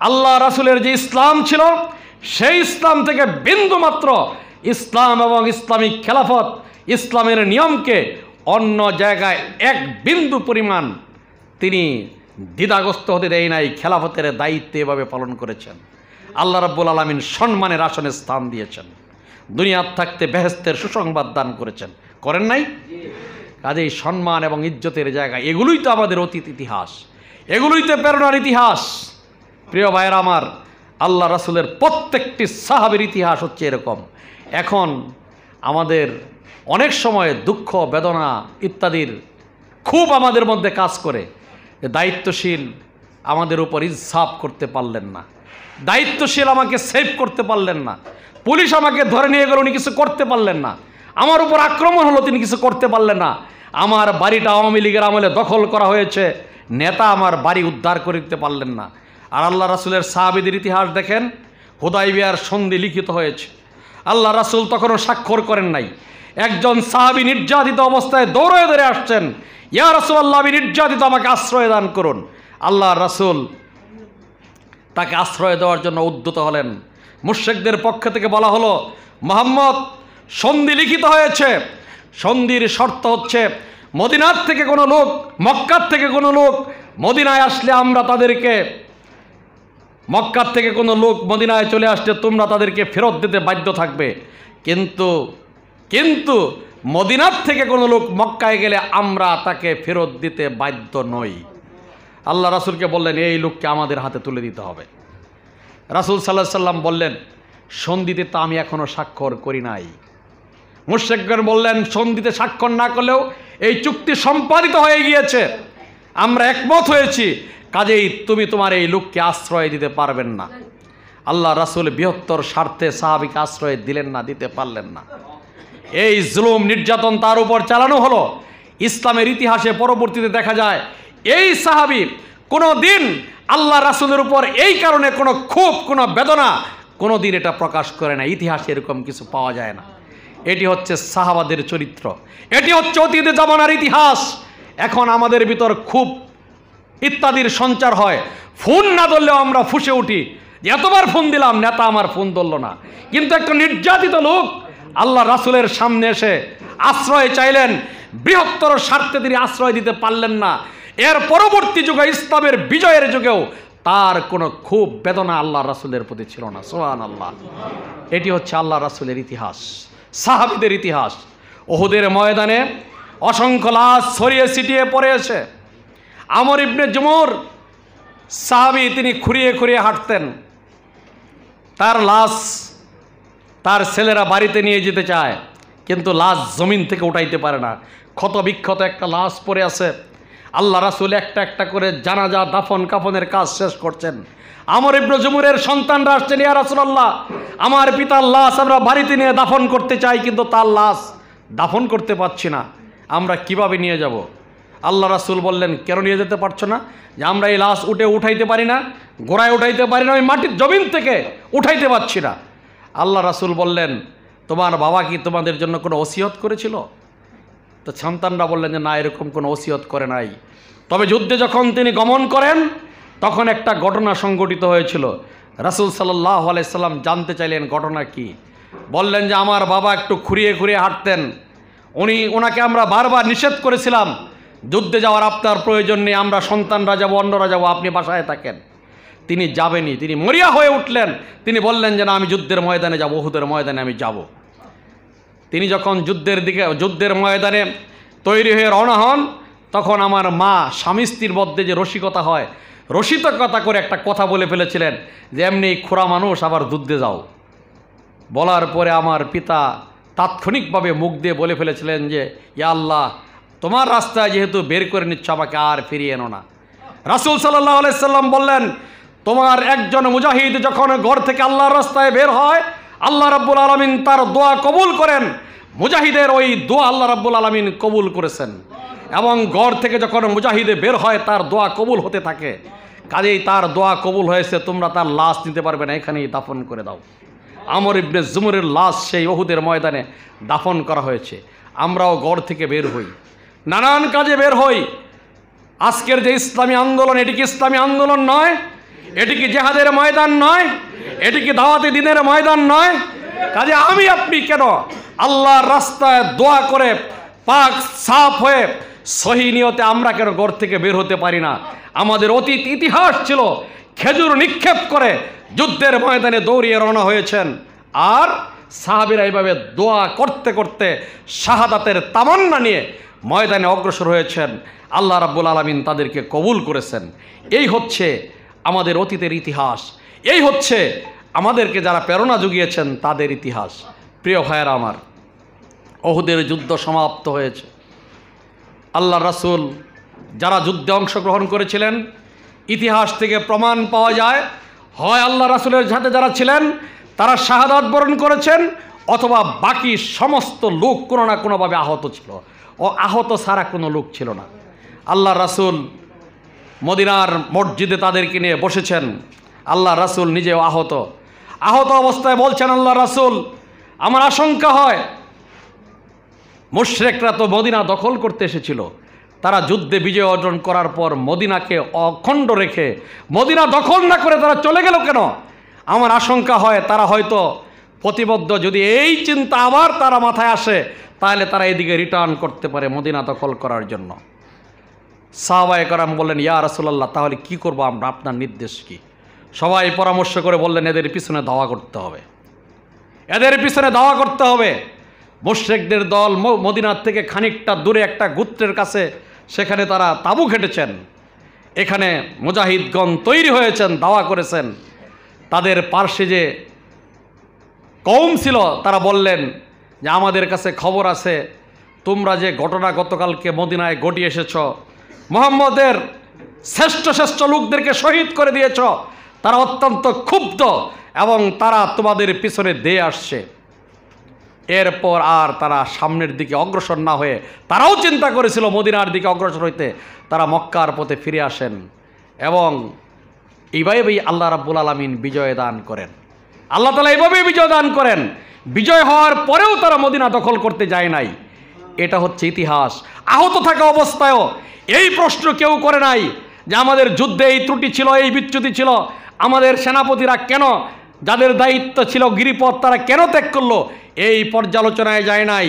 আল্লাহ রাসূলের যে ইসলাম ছিল, সেই ইসলাম থেকে বিন্দু মাত্র ইসলাম এবং ইসলামিক খেলাফত, ইসলামের নিয়মকে অন্য জায়গায় এক বিন্দু পরিমাণ তিনি দ্বিধাগ্রস্ত হতে দেয় নাই। খেলাফতের দায়িত্ব এভাবে পালন করেছেন। আল্লাহ রাব্বুল আলামিন সম্মানের আসনে স্থান দিয়েছেন, দুনিয়ার থাকতে বেহেশতের সুসংবাদ দান করেছেন, করেন নাই? কাজেই সম্মান এবং ইজ্জতের জায়গা, এগুলোই তো আমাদের অতীত ইতিহাস, এগুলোই তো প্রেরণার ইতিহাস। প্রিয় ভাইয়েরা আমার, আল্লাহ রাসূলের প্রত্যেকটি সাহাবীর ইতিহাস হচ্ছে এরকম। এখন আমাদের অনেক সময় দুঃখ বেদনা ইত্যাদির খুব আমাদের মধ্যে কাজ করে। দায়িত্বশীল আমাদের উপর ইনসাফ করতে পারলেন না, দায়িত্বশীল আমাকে সেভ করতে পারলেন না, পুলিশ আমাকে ধরে নিয়ে গেল, উনি কিছু করতে পারলেন না, আমার উপর আক্রমণ হলো, তিনি কিছু করতে পারলেন না, আমার বাড়িটা আওয়ামী লীগের আমলে দখল করা হয়েছে, নেতা আমার বাড়ি উদ্ধার করে দিতে পারলেন না। আর আল্লাহ রাসূলের সাহাবীদের ইতিহাস দেখেন, হুদায়বিয়ার সন্ধি লিখিত হয়েছে, আল্লাহ রাসূল তখনও স্বাক্ষর করেন নাই। একজন সাহাবী নির্যাতিত অবস্থায় দৌড়ে দৌড়ে আসছেন, ইয়া রাসূলুল্লাহ, আমি নির্যাতিত, আমাকে আশ্রয় দান করুন। আল্লাহ রাসূল তাকে আশ্রয় দেওয়ার জন্য উদ্যত হলেন। মুশরিকদের পক্ষ থেকে বলা হলো, মুহাম্মদ, সন্ধি লিখিত হয়েছে, সন্ধির শর্ত হচ্ছে মদিনার থেকে কোনো লোক, মক্কার থেকে কোনো লোক মদিনায় আসলে আমরা তাদেরকে, মক্কার থেকে কোনো লোক মদিনায় চলে আসলে তোমরা তাদেরকে ফেরত দিতে বাধ্য থাকবে, কিন্তু মদিনার থেকে কোনো লোক মক্কায় গেলে আমরা তাকে ফেরত দিতে বাধ্য নই। আল্লাহ রাসূলকে বললেন, এই লোককে আমাদের হাতে তুলে দিতে হবে। রাসূল সাল্লাল্লাহু আলাইহি সাল্লাম বললেন, সন্ধিতে তা আমি এখনো স্বাক্ষর করি নাই। মুশরিকগণ বললেন, সন্ধিতে স্বাক্ষর না করলেও এই চুক্তি সম্পাদিত হয়ে গিয়েছে, আমরা একমত হয়েছি, কাজেই তুমি তোমার এই লোককে আশ্রয় দিতে পারবেন না। আল্লাহ রাসূল বৃহত্তর স্বার্থে সাহাবীকে আশ্রয় দিলেন না, দিতে পারলেন না। এই জুলুম নির্যাতন তার উপর চালানো হলো। ইসলামের ইতিহাসে পরবর্তীতে দেখা যায় এই সাহাবী কোনো দিন আল্লাহ রাসূলের উপর এই কারণে কোনো ক্ষোভ, কোনো বেদনা কোনো দিন এটা প্রকাশ করে না। ইতিহাসে এরকম কিছু পাওয়া যায় না। এটি হচ্ছে সাহাবাদের চরিত্র, এটি হচ্ছে অতীত জামানার ইতিহাস। এখন আমাদের ভিতর খুব ইত্যাদির সঞ্চার হয়, ফোন না ধরলেও আমরা ফুঁসে উঠি, এতবার ফোন দিলাম, নেতা আমার ফোন ধরল না। কিন্তু একটা নির্যাতিত লোক আল্লাহ রাসূলের সামনে এসে আশ্রয় চাইলেন, বৃহত্তর স্বার্থে তিনি আশ্রয় দিতে পারলেন না। এর পরবর্তী যুগে, ইসলামের বিজয়ের যুগেও তার কোনো খুব বেদনা আল্লাহ রাসূলের প্রতি ছিল না। সুবহানাল্লাহ। এটি হচ্ছে আল্লাহ রাসূলের ইতিহাস, সাহাবীদের ইতিহাস। উহুদের ময়দানে অসংখ্য লাশ ছড়িয়ে ছিটিয়ে পড়েছে। আমর ইবনে জুমুর সাহাবী, তিনি খুঁড়িয়ে খুঁড়িয়ে হাঁটতেন, তার লাশ তার ছেলেরা বাড়িতে নিয়ে যেতে চায়, কিন্তু লাশ জমিন থেকে উঠাইতে পারে না, ক্ষত বিক্ষত একটা লাশ পড়ে আছে। আল্লাহ রাসূল একটা একটা করে জানাজা, দাফন কাফনের কাজ শেষ করছেন। আমর ইবনে জুমুরের সন্তানরা আসছেন, ইয়া রাসূলুল্লাহ, আমার পিতার লাশ আমরা বাড়িতে নিয়ে দাফন করতে চাই, কিন্তু তার লাশ দাফন করতে পারছি না, আমরা কিভাবে নিয়ে যাব? আল্লাহ রাসূল বললেন, কেন নিয়ে যেতে পারছো না? যে আমরা এই লাশ উঠাইতে পারি না, গোড়ায় উঠাইতে পারি না, ওই মাটির জমিন থেকে উঠাইতে পারছি না। আল্লাহ রাসূল বললেন, তোমার বাবা কি তোমাদের জন্য কোনো ওসিয়ত করেছিল? তো সন্তানরা বললেন যে না, এরকম কোনো ওসিয়ত করে নাই। তবে যুদ্ধে যখন তিনি গমন করেন তখন একটা ঘটনা সংঘটিত হয়েছিল। রাসূল সাল্লাল্লাহু আলাইহি সাল্লাম জানতে চাইলেন ঘটনা কি। বললেন যে আমার বাবা একটু খুঁড়িয়ে খুঁড়িয়ে হাঁটতেন, ওনাকে আমরা বারবার নিষেধ করেছিলাম, যুদ্ধে যাওয়ার আপনার প্রয়োজন নেই, আমরা সন্তানরা যাব, অন্যরা যাব, আপনি বাসায় থাকেন। তিনি যাবেনি, তিনি মরিয়া হয়ে উঠলেন। তিনি বললেন যে না, আমি যুদ্ধের ময়দানে যাব, উহুদের ময়দানে আমি যাব। তিনি যখন যুদ্ধের ময়দানে তৈরি হয়ে রওনা হন, তখন আমার মা, স্বামী স্ত্রীর মধ্যে যে রসিকতা হয়, রসিকতা করে একটা কথা বলে ফেলেছিলেন যে এমনি খোড়া মানুষ, আবার যুদ্ধে যাও। বলার পরে আমার পিতা তাৎক্ষণিকভাবে মুখ দিয়ে বলে ফেলেছিলেন যে ইয়া আল্লাহ, তোমার রাস্তায় যেহেতু বের করে নিচ্ছ, আমাকে আর ফিরিয়ে এনো না। রাসূল সাল্লাল্লাহু আলাইহি সাল্লাম বললেন, তোমার একজন মুজাহিদ যখন ঘর থেকে আল্লাহর রাস্তায় বের হয়, আল্লাহ রাব্বুল আলামিন তার দোয়া কবুল করেন। মুজাহিদের ওই দোয়া আল্লাহ রাব্বুল আলামিন কবুল করেছেন, এবং ঘর থেকে যখন মুজাহিদে বের হয় তার দোয়া কবুল হতে থাকে। কাজেই তার দোয়া কবুল হয়েছে, তোমরা তার লাশ নিতে পারবে না, এখানেই দাফন করে দাও। আমর ইবনে জুমুরের লাশ সেই উহুদের ময়দানে দাফন করা হয়েছে। আমরাও ঘর থেকে বের হই, নানান কাজে বের হই। আজকের যে ইসলামী আন্দোলন, এটি কি ইসলামী আন্দোলন নয়? এটি কি জিহাদের ময়দান নয়? এটি কি দাওয়াতে দ্বীনের ময়দান নয়? কাজে আমি আপনি কেন আল্লাহর রাস্তায় দোয়া করে পাক সাফ হয়ে সহি নিয়তে আমরা কেন ঘর থেকে বের হতে পারি না? আমাদের অতীত ইতিহাস ছিল, খেজুর নিক্ষেপ করে যুদ্ধের ময়দানে দৌড়িয়ে রওনা হয়েছেন, আর সাহাবীরা এইভাবে দোয়া করতে করতে শাহাদাতের তামান্না নিয়ে ময়দানে অগ্রসর হয়েছেন। আল্লাহ রাব্বুল আলামিন তাদেরকে কবুল করেছেন। এই হচ্ছে আমাদের অতীতের ইতিহাস, এই হচ্ছে আমাদেরকে যারা প্রেরণা জুগিয়েছেন তাদের ইতিহাস। প্রিয় ভাইয়েরা আমার, উহুদের যুদ্ধ সমাপ্ত হয়েছে। আল্লাহ রাসূল যারা যুদ্ধে অংশগ্রহণ করেছিলেন, ইতিহাস থেকে প্রমাণ পাওয়া যায় হয় আল্লাহ রাসূলের সাথে যারা ছিলেন তারা শাহাদাত বরণ করেছেন, অথবা বাকি সমস্ত লোক কোনো না কোনোভাবে আহত ছিল, ও আহত ছাড়া কোনো লোক ছিল না। আল্লাহ রাসূল মদিনার মসজিদে তাদেরকে নিয়ে বসেছেন। আল্লাহ রাসূল নিজেও আহত অবস্থায় বলছেন, আল্লাহ রাসূল আমার আশঙ্কা হয় মুশরিকরা তো মদিনা দখল করতে এসেছিল, তারা যুদ্ধে বিজয় অর্জন করার পর মদিনাকে অখণ্ড রেখে মদিনা দখল না করে তারা চলে গেল কেন? আমার আশঙ্কা হয় তারা হয়তো প্রতিবদ্ধ, যদি এই চিন্তা আবার তারা মাথায় আসে তাহলে তারা এদিকে রিটার্ন করতে পারে মদিনা দখল করার জন্য। সাহাবায়ে কেরাম বললেন, ইয়া রাসূলুল্লাহ তাহলে কি করব আমরা, আপনার নির্দেশ কি? সবাই পরামর্শ করে বললেন, এদের পিছনে ধাওয়া করতে হবে, এদের পিছনে ধাওয়া করতে হবে। মুশরিকদের দল মদিনার থেকে খানিকটা দূরে একটা গোত্রের কাছে, সেখানে তারা তাঁবু খেটেছেন, এখানে মুজাহিদগণ তৈরি হয়েছেন, দাওয়া করেছেন। তাদের পার্শ্বে যে কওম ছিল তারা বললেন যে আমাদের কাছে খবর আছে তোমরা যে ঘটনা গতকালকে মদিনায় ঘটিয়ে এসেছ, মুহাম্মদের শ্রেষ্ঠ শ্রেষ্ঠ লোকদেরকে শহীদ করে দিয়েছ, তারা অত্যন্ত ক্ষুব্ধ এবং তারা তোমাদের পিছনে দিয়ে আসছে। এরপর আর তারা সামনের দিকে অগ্রসর না হয়ে তারাও চিন্তা করেছিল মদিনার দিকে অগ্রসর হইতে, তারা মক্কার পথে ফিরে আসেন এবং এইভাবেই আল্লাহ রাব্বুল আলামিন বিজয় দান করেন। আল্লাহ তাআলা এইভাবেই বিজয় দান করেন। বিজয় হওয়ার পরেও তারা মদিনা দখল করতে যায় নাই। এটা হচ্ছে ইতিহাস। আহত থাকা অবস্থায়ও এই প্রশ্ন কেউ করে নাই যে আমাদের যুদ্ধে এই ত্রুটি ছিল, এই বিচ্যুতি ছিল, আমাদের সেনাপতিরা কেন, যাদের দায়িত্ব ছিল গিরিপথ, তারা কেন ত্যাগ করলো, এই পর্যালোচনায় যায় নাই।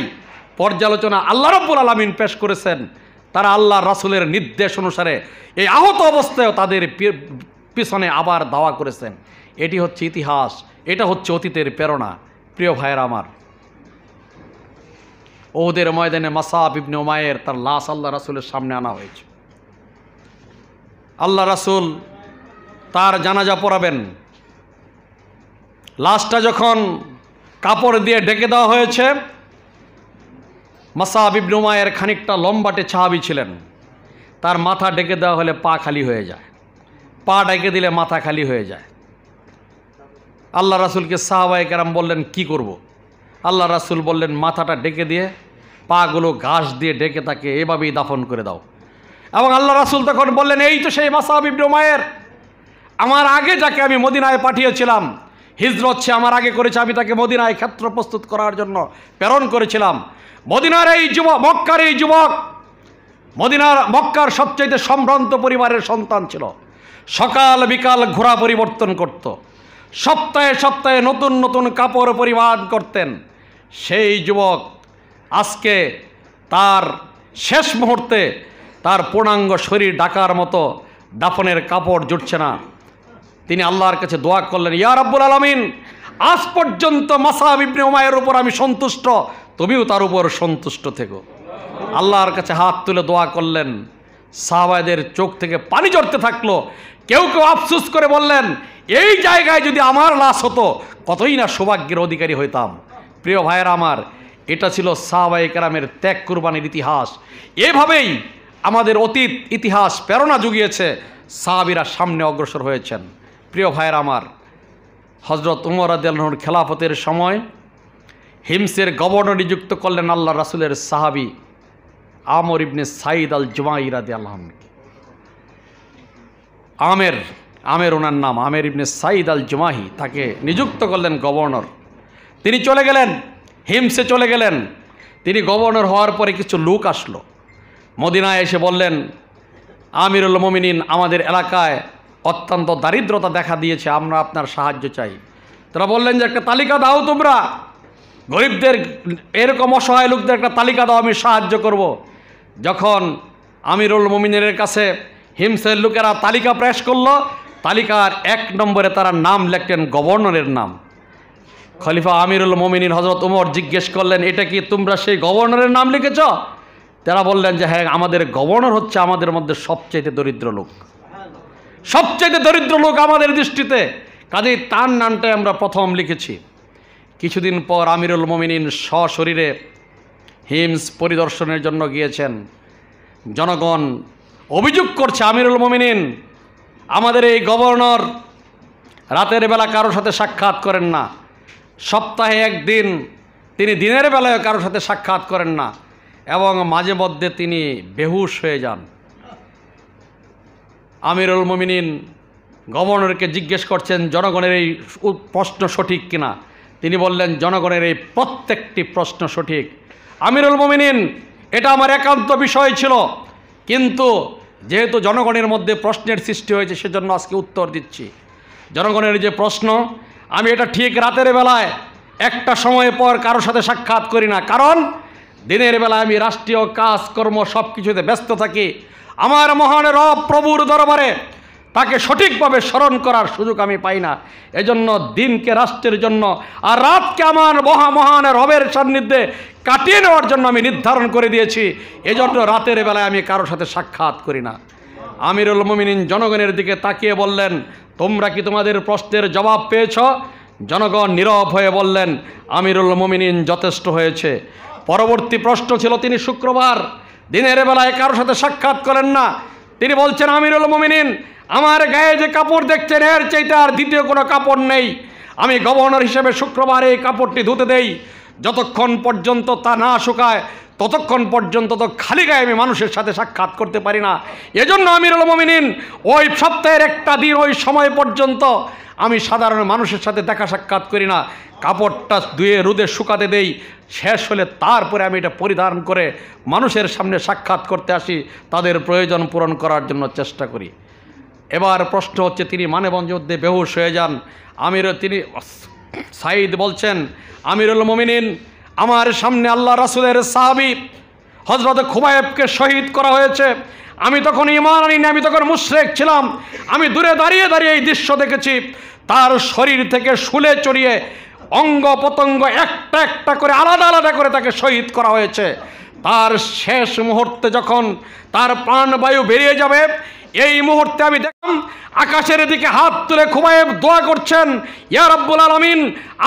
পর্যালোচনা আল্লাহ রাব্বুল আলামিন পেশ করেছেন। তারা আল্লাহ রাসূলের নির্দেশ অনুসারে এই আহত অবস্থায়ও তাদের পিছনে আবার দাওয়া করেছেন। এটি হচ্ছে ইতিহাস, এটা হচ্ছে অতীতের প্রেরণা। প্রিয় ভাইয়েরা আমার, উহুদের ময়দানে মাসআব ইবনে উমাইর তার লাশ আল্লাহ রাসূলের সামনে আনা হয়েছে। আল্লাহ রাসূল তার জানাজা পড়াবেন। লাশটা যখন কাপড় দিয়ে ঢেকে দেওয়া হয়েছে, মাসআব ইবনে উমাইর খানিকটা লম্বাটে সাহাবী ছিলেন, তার মাথা ঢেকে দেওয়া হলে পা খালি হয়ে যায়, পা ঢেকে দিলে মাথা খালি হয়ে যায়। আল্লাহ রাসূলকে সাহাবায়ে কেরাম বললেন কি করব? আল্লাহ রাসূল বললেন মাথাটা ঢেকে দিয়ে পাগুলো ঘাস দিয়ে ঢেকে তাকে এভাবেই দাফন করে দাও। এবং আল্লাহ রাসূল তখন বললেন, এই তো সেই মাসআব ইবনে উমাইর, আমার আগে যাকে আমি মদিনায় পাঠিয়েছিলাম, হিজরত সে আমার আগে করেছে, আমি তাকে মদিনায় ক্ষেত্র প্রস্তুত করার জন্য প্রেরণ করেছিলাম। মদিনার এই যুবক, মক্কার এই যুবক, মক্কার সবচাইতে সম্ভ্রান্ত পরিবারের সন্তান ছিল, সকাল বিকাল ঘোড়া পরিবর্তন করত, সপ্তাহে সপ্তাহে নতুন নতুন কাপড় পরিধান করতেন। সেই যুবক আজকে তার শেষ মুহূর্তে তার পূর্ণাঙ্গ শরীর ঢাকার মতো দাফনের কাপড় জুটছে না। তিনি আল্লাহর কাছে দোয়া করলেন, ইয়া রাব্বুল আলামিন, আজ পর্যন্ত মাসআব ইবনে উমাইরের উপর আমি সন্তুষ্ট, তুমিও তার উপর সন্তুষ্ট থেকো। আল্লাহর কাছে হাত তুলে দোয়া করলেন। সাহাবাদের চোখ থেকে পানি ঝরতে থাকলো। কেউ কেউ আফসোস করে বললেন, এই জায়গায় যদি আমার লাশ হতো কতই না সৌভাগ্যের অধিকারী হইতাম। প্রিয় ভাইয়েরা আমার, এটা ছিল সাহাবায়ে কেরামের ত্যাগ কুরবানির ইতিহাস। এভাবেই আমাদের অতীত ইতিহাস প্রেরণা জুগিয়েছে, সাহাবীরা সামনে অগ্রসর হয়েছেন। প্রিয় ভাইয়েরা আমার, হযরত উমর রাদিয়াল্লাহু আনহুর খেলাফতের সময় হিমসের গভর্নর নিযুক্ত করলেন আল্লাহ রাসূলের সাহাবী আমর ইবনে সাঈদ আল জুমাহি রাদিয়াল্লাহু আনহু। আমের ওনার নাম, আমের ইবনে সাঈদ আল জুমাহি, তাকে নিযুক্ত করলেন গভর্নর। তিনি চলে গেলেন, হিমসে চলে গেলেন। তিনি গভর্নর হওয়ার পরে কিছু লোক আসলো, মদিনায় এসে বললেন, আমিরুল মুমিনিন, আমাদের এলাকায় অত্যন্ত দারিদ্রতা দেখা দিয়েছে, আমরা আপনার সাহায্য চাই। তারা বললেন যে একটা তালিকা দাও, তোমরা গরিবদের, এরকম অসহায় লোকদের একটা তালিকা দাও, আমি সাহায্য করব। যখন আমিরুল মুমিনের কাছে হিমসের লোকেরা তালিকা পেশ করলো, তালিকার 1 নম্বরে তারা নাম লিখলেন গভর্নরের নাম। খলিফা আমিরুল মুমিনিন হযরত উমর জিজ্ঞেস করলেন, এটা কি তোমরা সেই গভর্নরের নাম লিখেছ? তারা বললেন যে হ্যাঁ, আমাদের গভর্নর হচ্ছে আমাদের মধ্যে সবচেয়ে দরিদ্র লোক, সবচেয়ে দরিদ্র লোক আমাদের দৃষ্টিতে, কাজেই তার নামটাই আমরা প্রথম লিখেছি। কিছুদিন পর আমিরুল মুমিনিন সশরীরে হিমস পরিদর্শনের জন্য গিয়েছেন। জনগণ অভিযোগ করছে আমিরুল মোমিনিন আমাদের এই গভর্নর রাতের বেলা কারোর সাথে সাক্ষাৎ করেন না, সপ্তাহে একদিন তিনি দিনের বেলায় কারোর সাথে সাক্ষাৎ করেন না এবং মাঝে মধ্যে তিনি বেহুশ হয়ে যান। আমিরুল মোমিনিন গভর্নরকে জিজ্ঞেস করছেন জনগণের এই প্রশ্ন সঠিক কিনা। তিনি বললেন জনগণের এই প্রত্যেকটি প্রশ্ন সঠিক। আমিরুল মোমিনিন এটা আমার একান্ত বিষয় ছিল, কিন্তু যেহেতু জনগণের মধ্যে প্রশ্নের সৃষ্টি হয়েছে সেজন্য আজকে উত্তর দিচ্ছি। জনগণের যে প্রশ্ন, আমি এটা ঠিক রাতের বেলায় একটা সময় পর কারোর সাথে সাক্ষাৎ করি না, কারণ দিনের বেলায় আমি রাষ্ট্রীয় কাজকর্ম সব কিছুতে ব্যস্ত থাকি। আমার মহান রব প্রভুর দরবারে তাকে সঠিকভাবে স্মরণ করার সুযোগ আমি পাই না। এজন্য দিনকে রাষ্ট্রের জন্য আর রাতকে আমার মহান রবের সান্নিধ্যে কাটিয়ে নেওয়ার জন্য আমি নির্ধারণ করে দিয়েছি। এজন্য রাতের বেলায় আমি কারোর সাথে সাক্ষাৎ করি না। আমিরুল মোমিনিন জনগণের দিকে তাকিয়ে বললেন, তোমরা কি তোমাদের প্রশ্নের জবাব পেয়েছ? জনগণ নীরব হয়ে বললেন, আমিরুল মোমিনিন যথেষ্ট হয়েছে। পরবর্তী প্রশ্ন ছিল, তিনি শুক্রবার দিনের বেলায় কারোর সাথে সাক্ষাৎ করেন না। তিনি বলছেন, আমিরুল মোমিনিন আমার গায়ে যে কাপড় দেখছেন এর চাইতে আর দ্বিতীয় কোনো কাপড় নেই। আমি গভর্নর হিসেবে শুক্রবার এই কাপড়টি ধুতে দেই, যতক্ষণ পর্যন্ত তা না শুকায় ততক্ষণ পর্যন্ত তো খালি গায়ে আমি মানুষের সাথে সাক্ষাৎ করতে পারি না। এজন্য আমিরুল মোমিনিন ওই সপ্তাহের একটা দিন ওই সময় পর্যন্ত আমি সাধারণ মানুষের সাথে দেখা সাক্ষাৎ করি না, কাপড়টা ধুয়ে রোদে শুকাতে দেই, শেষ হলে তারপরে আমি এটা পরিধান করে মানুষের সামনে সাক্ষাৎ করতে আসি, তাদের প্রয়োজন পূরণ করার জন্য চেষ্টা করি। এবার প্রশ্ন হচ্ছে, তিনি মানববন্ধন যুদ্ধে বেহুশ হয়ে যান। তিনি সাঈদ বলছেন, আমিরুল মোমিনিন আমার সামনে আল্লাহ রাসূলের সাহাবী হযরত খুবাইবকে শহীদ করা হয়েছে। আমি তখন ঈমান আনিনি, আমি তখন মুশরিক ছিলাম। আমি দূরে দাঁড়িয়ে দাঁড়িয়ে এই দৃশ্য দেখেছি। তার শরীর থেকে শুলে চড়িয়ে অঙ্গ প্রত্যঙ্গ একটা একটা করে আলাদা আলাদা করে তাকে শহীদ করা হয়েছে। তার শেষ মুহূর্তে যখন তার প্রাণবায়ু বেরিয়ে যাবে, এই মুহূর্তে আমি দেখলাম আকাশের দিকে হাত তুলে খুবাইব দোয়া করছেন, ইয়া রাব্বুল আলামিন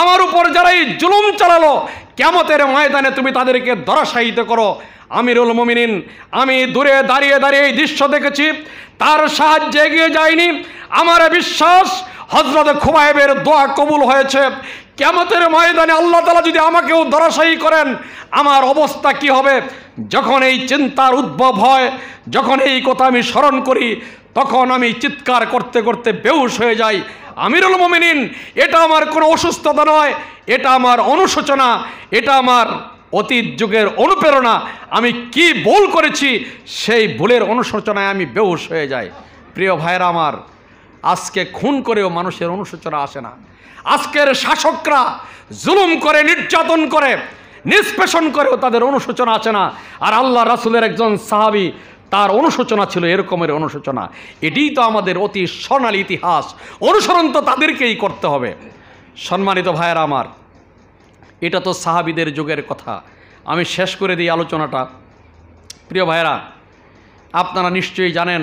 আমার উপর যারা এই জুলুম চালালো কিয়ামতের ময়দানে তুমি তাদেরকে ধরাশায়িত করো। আমিরুল মোমিনিন আমি দূরে দাঁড়িয়ে দাঁড়িয়ে এই দৃশ্য দেখেছি, তার সাহায্যে এগিয়ে যায়নি। আমার বিশ্বাস হযরত খুবাইবের দোয়া কবুল হয়েছে। কিয়ামতের ময়দানে আল্লাহ তাআলা যদি আমাকেও ধরাশায়ী করেন আমার অবস্থা কি হবে? যখন এই চিন্তার উদ্ভব হয়, যখন এই কথা আমি স্মরণ করি, তখন আমি চিৎকার করতে করতে বেহুশ হয়ে যাই। আমিরুল মোমিনিন এটা আমার কোনো অসুস্থতা নয়, এটা আমার অনুশোচনা, এটা আমার অতীত যুগের অনুপ্রেরণা। আমি কি ভুল করেছি সেই ভুলের অনুশোচনায় আমি বেহুশ হয়ে যাই। প্রিয় ভাইরা আমার, আজকে খুন করেও মানুষের অনুশোচনা আসে না। আজকের শাসকরা জুলুম করে, নির্যাতন করে, নিষ্পেষণ করেও তাদের অনুশোচনা আছে না। আর আল্লাহ রাসূলের একজন সাহাবী, তার অনুশোচনা ছিল এরকমের অনুশোচনা। এটিই তো আমাদের অতি স্বর্ণালী ইতিহাস, অনুসরণ তো তাদেরকেই করতে হবে। সম্মানিত ভাইয়েরা আমার, এটা তো সাহাবীদের যুগের কথা। আমি শেষ করে দিই আলোচনাটা। প্রিয় ভাইয়েরা, আপনারা নিশ্চয়ই জানেন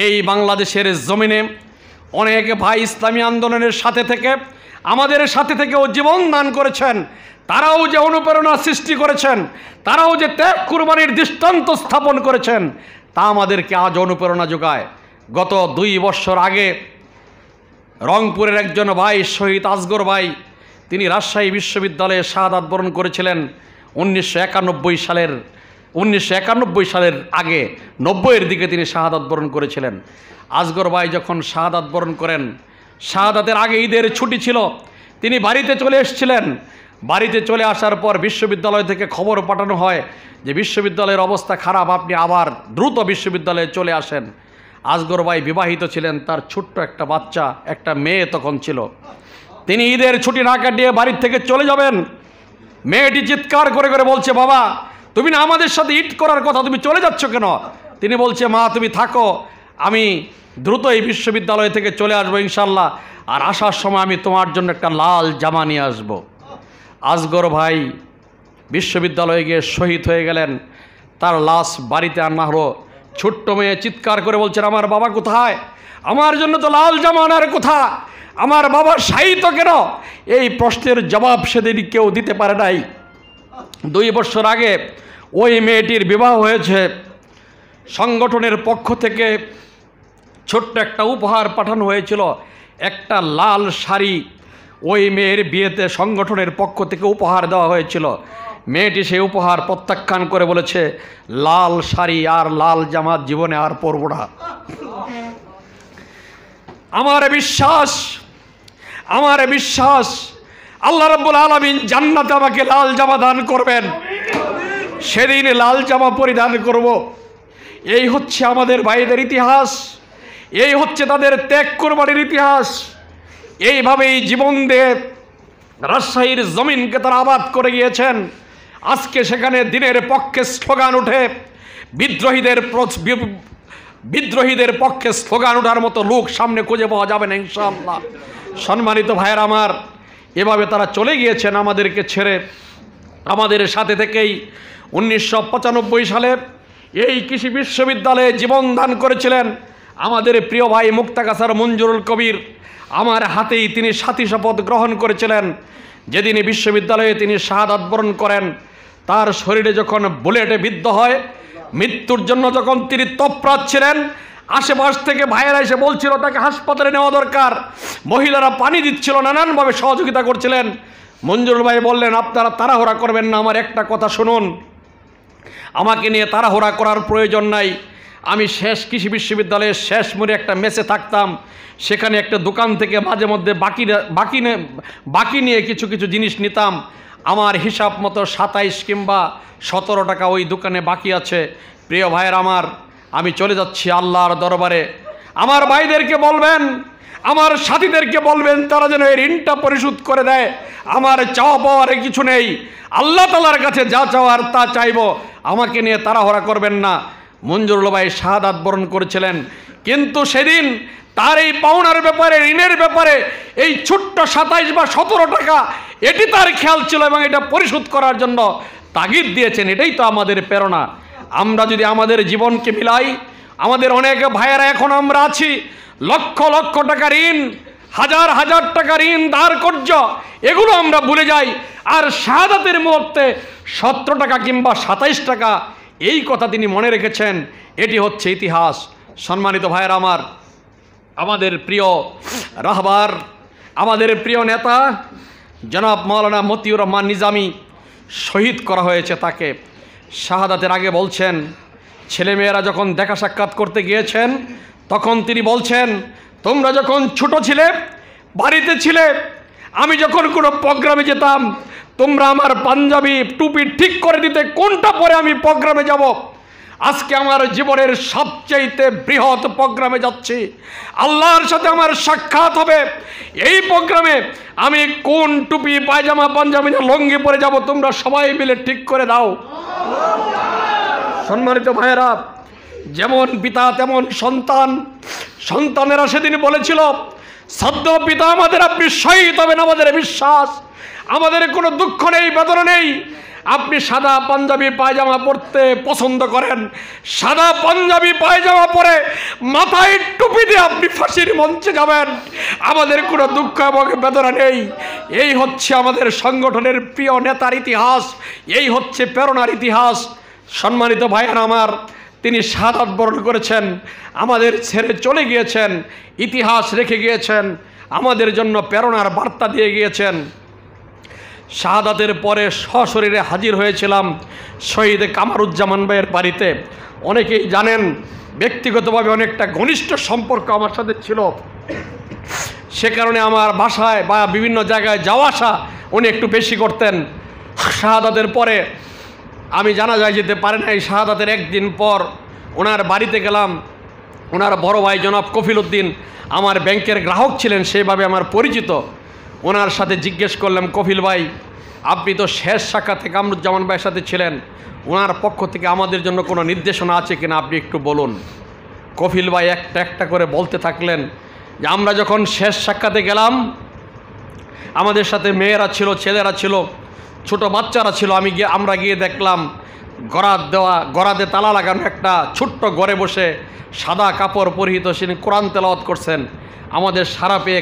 এই বাংলাদেশের জমিনে অনেক ভাই ইসলামী আন্দোলনের সাথে থেকে আমাদের সাথে থেকেও জীবন দান করেছেন। তারাও যে অনুপ্রেরণা সৃষ্টি করেছেন, তারাও যে ত্যাগ কুরবানির দৃষ্টান্ত স্থাপন করেছেন, তা আমাদেরকে আজ অনুপ্রেরণা যোগায়। গত 2 বছর আগে রংপুরের একজন ভাই শহীদ আসগর ভাই, তিনি রাজশাহী বিশ্ববিদ্যালয়ে শাহাদাত বরণ করেছিলেন 1991 সালের আগে 90-এর দিকে তিনি শাহাদাত বরণ করেছিলেন। আসগর ভাই যখন শাহাদাত বরণ করেন, শাহাদাতের আগে ঈদের ছুটি ছিল, তিনি বাড়িতে চলে এসেছিলেন। বাড়িতে চলে আসার পর বিশ্ববিদ্যালয় থেকে খবর পাঠানো হয় যে বিশ্ববিদ্যালয়ের অবস্থা খারাপ, আপনি আবার দ্রুত বিশ্ববিদ্যালয়ে চলে আসেন। আসগর ভাই বিবাহিত ছিলেন, তার ছোট্ট একটা বাচ্চা, একটা মেয়ে তখন ছিল। তিনি ঈদের ছুটি না কাটিয়ে বাড়ির থেকে চলে যাবেন। মেয়েটি চিৎকার করে করে বলছে, বাবা তুমি না আমাদের সাথে ঈদ করার কথা, তুমি চলে যাচ্ছ কেন? তিনি বলছে, মা তুমি থাকো, আমি দ্রুত এই বিশ্ববিদ্যালয় থেকে চলে আসবো ইনশাল্লাহ, আর আসার সময় আমি তোমার জন্য একটা লাল জামা নিয়ে আসবো। আসগর ভাই বিশ্ববিদ্যালয়ে গিয়ে শহীদ হয়ে গেলেন। তার লাশ বাড়িতে আনা হলো। ছোট্ট মেয়ে চিৎকার করে বলছেন, আমার বাবা কোথায়? আমার জন্য তো লাল জামা আনার কথা, আমার বাবার শাহিত কেন? এই প্রশ্নের জবাব সেদিন কেউ দিতে পারে নাই। 2 বছর আগে ওই মেয়েটির বিবাহ হয়েছে। সংগঠনের পক্ষ থেকে ছোট্ট একটা উপহার পাঠানো হয়েছিল, একটা লাল শাড়ি ওই মেয়ের বিয়েতে সংগঠনের পক্ষ থেকে উপহার দেওয়া হয়েছিল। মেয়েটি সেই উপহার প্রত্যাখ্যান করে বলেছে, লাল শাড়ি আর লাল জামা জীবনে আর পরব না। আমার বিশ্বাস আল্লাহ রাব্বুল আলামিন জান্নাতে আমাকে লাল জামা দান করবেন, সেদিন লাল জামা পরিধান করব। এই হচ্ছে আমাদের ভাইদের ইতিহাস, এই হচ্ছে তাদের ত্যাগ কোরবানির ইতিহাস। এইভাবেই জীবন দিয়ে রাজশাহীর জমিনকে তারা আবাদ করে গিয়েছেন। আজকে সেখানে দিনের পক্ষে স্লোগান ওঠে, বিদ্রোহীদের পক্ষে স্লোগান ওঠার মতো লোক সামনে খুঁজে পাওয়া যাবে না ইনশাআল্লাহ। সম্মানিত ভাইয়ের আমার, এভাবে তারা চলে গিয়েছেন আমাদেরকে ছেড়ে। আমাদের সাথে থেকেই 1995 সালে এই কৃষি বিশ্ববিদ্যালয়ে জীবন দান করেছিলেন আমাদের প্রিয় ভাই মুক্তাগাছার মঞ্জুরুল কবির। আমার হাতেই তিনি সাথী শপথ গ্রহণ করেছিলেন। যেদিন বিশ্ববিদ্যালয়ে তিনি শাহাদাত বরণ করেন, তার শরীরে যখন বুলেটে বিদ্ধ হয়, মৃত্যুর জন্য যখন তিনি তৎপরাচ্ছিলেন, আশেপাশ থেকে ভাইয়েরা এসে বলছিল তাকে হাসপাতালে নেওয়া দরকার, মহিলারা পানি দিচ্ছিল, নানানভাবে সহযোগিতা করছিলেন। মঞ্জুরুল ভাই বললেন, আপনারা তাড়াহুড়া করবেন না, আমার একটা কথা শুনুন, আমাকে নিয়ে তাড়াহুড়া করার প্রয়োজন নাই। আমি কৃষি বিশ্ববিদ্যালয়ের শেষ মোড়ে একটা মেসে থাকতাম, সেখানে একটা দোকান থেকে মাঝে মধ্যে বাকি নিয়ে কিছু জিনিস নিতাম। আমার হিসাব মতো 27 কিংবা 17 টাকা ওই দোকানে বাকি আছে। প্রিয় ভাইয়ের আমার, আমি চলে যাচ্ছি আল্লাহর দরবারে। আমার ভাইদেরকে বলবেন, আমার সাথীদেরকে বলবেন, তারা যেন এই ঋণটা পরিশোধ করে দেয়। আমার চাওয়া পাওয়ার কিছু নেই, আল্লাহ তাআলার কাছে যা চাওয়ার তা চাইব, আমাকে নিয়ে তাড়াহুড়া করবেন না। মঞ্জুরুল ভাই শাহাদাত বরণ করেছিলেন, কিন্তু সেদিন তার এই পাওনার ব্যাপারে, ঋণের ব্যাপারে, এই ছোট্ট 27 বা 17 টাকা, এটি তার খেয়াল ছিল এবং এটা পরিশোধ করার জন্য তাগিদ দিয়েছেন। এটাই তো আমাদের প্রেরণা। আমরা যদি আমাদের জীবনকে মিলাই, আমাদের অনেক ভাইয়েরা এখন আমরা আছি লক্ষ লক্ষ টাকা ঋণ, হাজার হাজার টাকা ঋণ, ধার কর্য, এগুলো আমরা ভুলে যাই। আর শাহাদাতের মুহূর্তে 17 টাকা কিংবা 27 টাকা, এই কথা তিনি মনে রেখেছেন। এটি হচ্ছে ইতিহাস। সম্মানিত ভাইয়েরা আমার, আমাদের প্রিয় রাহবার, আমাদের প্রিয় নেতা জনাব মাওলানা মতিউর রহমান নিজামী শহীদ করা হয়েছে। তাকে শাহাদাতের আগে বলছেন, ছেলেমেয়েরা যখন দেখা সাক্ষাৎ করতে গিয়েছেন, তখন তিনি বলছেন, তোমরা যখন ছোট ছিলে, বাড়িতে ছিলে, আমি যখন কোনো প্রোগ্রামে যেতাম, তোমরা আমার পাঞ্জাবি টুপি ঠিক করে দিতে কোনটা পরে আমি প্রোগ্রামে যাব। আজকে আমার জীবনের সবচাইতে বৃহৎ প্রোগ্রামে যাচ্ছি, আল্লাহর সাথে আমার সাক্ষাৎ হবে। এই প্রোগ্রামে আমি কোন টুপি, পায়জামা, পাঞ্জাবি, লঙ্গি পরে যাব, তোমরা সবাই মিলে ঠিক করে দাও। সম্মানিত ভাইয়েরা, যেমন পিতা তেমন সন্তান। সন্তানেরা সেদিন বলেছিল, সদ্য পিতা আমাদের, আপনি শহীদ হবেন আমাদের বিশ্বাস, আমাদের কোনো দুঃখ নেই, বেদনা নেই। আপনি সাদা পাঞ্জাবি পায়জামা পরতে পছন্দ করেন, সাদা পাঞ্জাবি পায়জামা পরে মাথায় টুপি দিয়ে আপনি ফাঁসির মঞ্চে যাবেন, আমাদের কোনো দুঃখ এবং বেদনা নেই। এই হচ্ছে আমাদের সংগঠনের প্রিয় নেতার ইতিহাস, এই হচ্ছে প্রেরণার ইতিহাস। সম্মানিত ভাইয়েরা আমার, তিনি শাহাদাত বরণ করেছেন, আমাদের ছেড়ে চলে গিয়েছেন, ইতিহাস রেখে গিয়েছেন, আমাদের জন্য প্রেরণার বার্তা দিয়ে গিয়েছেন। শাহাদাতের পরে সশরীরে হাজির হয়েছিলাম শহীদ কামারুজ্জামান ভাইয়ের বাড়িতে। অনেকেই জানেন, ব্যক্তিগতভাবে অনেকটা ঘনিষ্ঠ সম্পর্ক আমার সাথে ছিল, সে কারণে আমার বাসায় বা বিভিন্ন জায়গায় যাওয়া আসা উনি একটু বেশি করতেন। শাহাদাতের পরে আমি জানাজায় যেতে পারি নাই। শাহাদাতের একদিন পর ওনার বাড়িতে গেলাম। ওনার বড় ভাই জনাব কফিল উদ্দিন আমার ব্যাংকের গ্রাহক ছিলেন, সেইভাবে আমার পরিচিত। ওনার সাথে জিজ্ঞেস করলাম, কফিল ভাই, আপনি তো শেষ সাক্ষাতে কামরুজ্জামান ভাইয়ের সাথে ছিলেন, ওনার পক্ষ থেকে আমাদের জন্য কোনো নির্দেশনা আছে কিনা, আপনি একটু বলুন। কফিল ভাই একটা একটা করে বলতে থাকলেন যে আমরা যখন শেষ সাক্ষাতে গেলাম, আমাদের সাথে মেয়েরা ছিল, ছেলেরা ছিল, ছোট বাচ্চারা ছিল। আমরা গিয়ে দেখলাম গড়াতে তালা লাগানো একটা ছোট্ট ঘরে বসে সাদা কাপড় পরিহিত তিনি কোরআন তেলাওয়াত করছেন। আমাদের সারা পেয়ে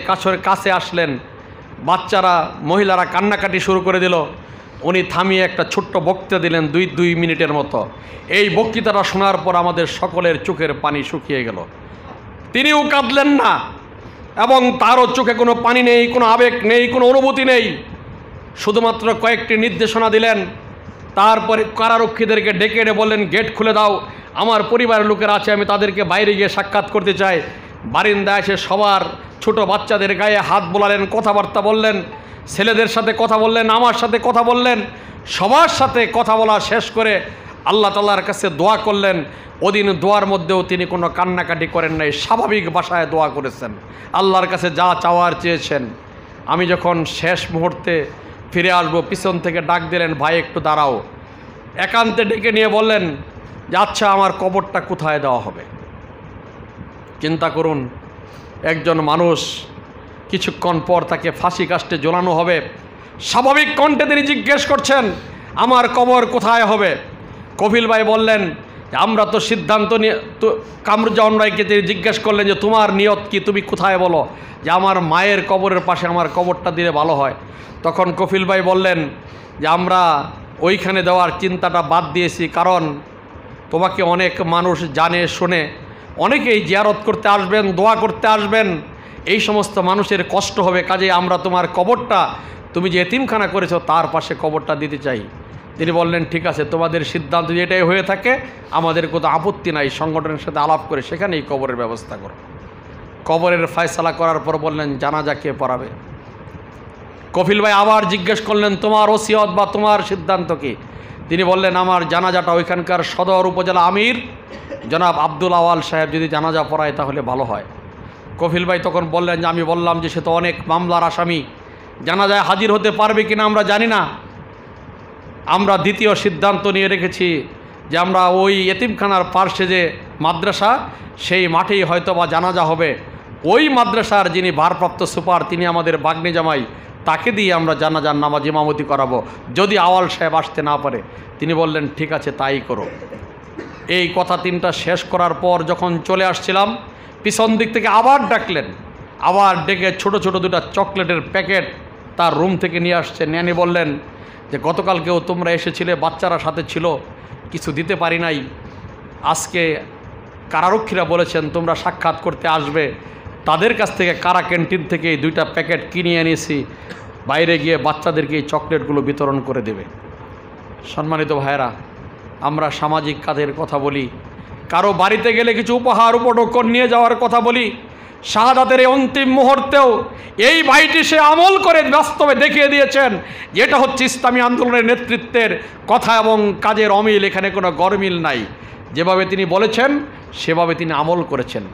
কাছে আসলেন। বাচ্চারা, মহিলারা কান্নাকাটি শুরু করে দিল। উনি থামিয়ে একটা ছোট্ট বক্তৃতা দিলেন 2 মিনিটের মতো। এই বক্তৃতাটা শোনার পর আমাদের সকলের চোখের পানি শুকিয়ে গেল। তিনিও কাঁদলেন না এবং তারও চোখে কোনো পানি নেই, কোনো আবেগ নেই, কোনো অনুভূতি নেই। শুধুমাত্র কয়েকটি নির্দেশনা দিলেন। তারপরে কারারক্ষীদেরকে ডেকে এনে বললেন, গেট খুলে দাও, আমার পরিবারের লোকেরা আছে, আমি তাদেরকে বাইরে গিয়ে সাক্ষাৎ করতে চাই। বারিন্দায় এসে সবার ছোট বাচ্চাদের গায়ে হাত বোলালেন, কথাবার্তা বললেন, ছেলেদের সাথে কথা বললেন, আমার সাথে কথা বললেন, সবার সাথে কথা বলা শেষ করে আল্লাহ তাআলার কাছে দোয়া করলেন। ওদিন দোয়ার মধ্যেও তিনি কোনো কান্নাকাটি করেন নাই, স্বাভাবিক ভাষায় দোয়া করেছেন, আল্লাহর কাছে যা চাওয়ার চেয়েছেন। আমি যখন শেষ মুহূর্তে ফিরে আসবো, পিছন থেকে ডাক দিলেন, ভাই একটু দাঁড়াও। একান্তে ডেকে নিয়ে বললেন যে আচ্ছা আমার কবরটা কোথায় দেওয়া হবে? চিন্তা করুন, একজন মানুষ কিছুক্ষণ পর তাকে ফাঁসি কাস্টে ঝোলানো হবে, স্বাভাবিক কণ্ঠে তিনি জিজ্ঞেস করছেন আমার কবর কোথায় হবে? কফিল ভাই বললেন যে আমরা তো সিদ্ধান্ত নিয়ে, তো কামরুজ্জামান রায়কে তিনি জিজ্ঞেস করলেন যে তোমার নিয়ত কি, তুমি কোথায় বলো যে আমার মায়ের কবরের পাশে আমার কবরটা দিলে ভালো হয়। তখন কফিল ভাই বললেন যে আমরা ওইখানে দেওয়ার চিন্তাটা বাদ দিয়েছি, কারণ তোমাকে অনেক মানুষ জানে শোনে, অনেকেই জিয়ারত করতে আসবেন, দোয়া করতে আসবেন, এই সমস্ত মানুষের কষ্ট হবে, কাজে আমরা তোমার কবরটা তুমি যে এতিমখানা করেছো তার পাশে কবরটা দিতে চাই। তিনি বললেন ঠিক আছে, তোমাদের সিদ্ধান্ত যেটাই হয়ে থাকে আমাদের কোনো আপত্তি নাই, সংগঠনের সাথে আলাপ করে সেখানেই কবরের ব্যবস্থা করো। কবরের ফয়সালা করার পর বললেন জানাজা কে পড়াবে? কফিল ভাই আবার জিজ্ঞেস করলেন তোমার ওসিয়ত বা তোমার সিদ্ধান্ত কি? তিনি বললেন আমার জানাজাটা ওইখানকার সদর উপজেলা আমির জনাব আব্দুল আওয়াল সাহেব যদি জানাজা পড়ায় তাহলে ভালো হয়। কফিল ভাই তখন বললেন যে আমি বললাম যে সে তো অনেক মামলার আসামি, জানাজায় হাজির হতে পারবে কিনা আমরা জানি না। আমরা দ্বিতীয় সিদ্ধান্ত নিয়ে রেখেছি যে আমরা ওই এতিমখানার পার্শ্বে যে মাদ্রাসা, সেই মাঠেই হয়তো বা জানাজা হবে। ওই মাদ্রাসার যিনি ভারপ্রাপ্ত সুপার, তিনি আমাদের বাগ্নি জামাই, তাকে দিয়ে আমরা জানাজার নামাজ ইমামতি করাবো যদি আওয়াল সাহেব আসতে না পারে। তিনি বললেন ঠিক আছে তাই করো। এই কথা তিনটা শেষ করার পর যখন চলে আসছিলাম, পিছন দিক থেকে আবার ডাকলেন, আবার ডেকে ছোট ছোট দুটা চকলেটের প্যাকেট তার রুম থেকে নিয়ে আসছে। নিয়ে বললেন যে গতকালকেও তোমরা এসেছিলে, বাচ্চারা সাথে ছিল, কিছু দিতে পারি নাই, আজকে কারারক্ষীরা বলেছেন তোমরা সাক্ষাৎ করতে আসবে, তাদের কাছ থেকে কারা ক্যান্টিন থেকে এই 2টা প্যাকেট কিনে এনেছি, বাইরে গিয়ে বাচ্চাদেরকে এই চকলেটগুলো বিতরণ করে দেবে। সম্মানিত ভাইয়েরা, আমরা সামাজিক কাজের কথা বলি, কারো বাড়িতে গেলে কিছু উপহার উপঢৌকন নিয়ে যাওয়ার কথা বলি, শাহাদাতের এই অন্তিম মুহূর্তেও এই ভাইটি সে আমল করে বাস্তবে দেখিয়ে দিয়েছেন যেটা হচ্ছে ইসলামী আন্দোলনের নেতৃত্বের কথা এবং কাজের অমিল, এখানে কোনো গরমিল নাই। যেভাবে তিনি বলেছেন সেভাবে তিনি আমল করেছেন।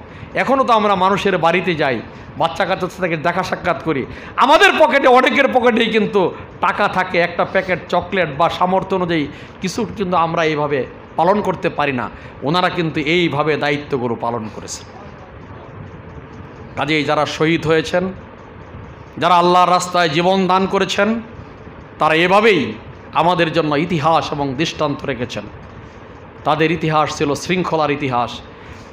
এখনও তো আমরা মানুষের বাড়িতে যাই, বাচ্চা কাচ্চার থেকে দেখা সাক্ষাৎ করি, আমাদের পকেটে, অনেকের পকেটেই কিন্তু টাকা থাকে, একটা প্যাকেট চকলেট বা সামর্থ্য অনুযায়ী কিছু কিন্তু আমরা এইভাবে পালন করতে পারি না। ওনারা কিন্তু এইভাবে দায়িত্বগুলো পালন করেছেন। কাজেই যারা শহীদ হয়েছেন, যারা আল্লাহর রাস্তায় জীবন দান করেছেন, তারা এভাবেই আমাদের জন্য ইতিহাস এবং দৃষ্টান্ত রেখেছেন। তাদের ইতিহাস ছিল শৃঙ্খলার ইতিহাস,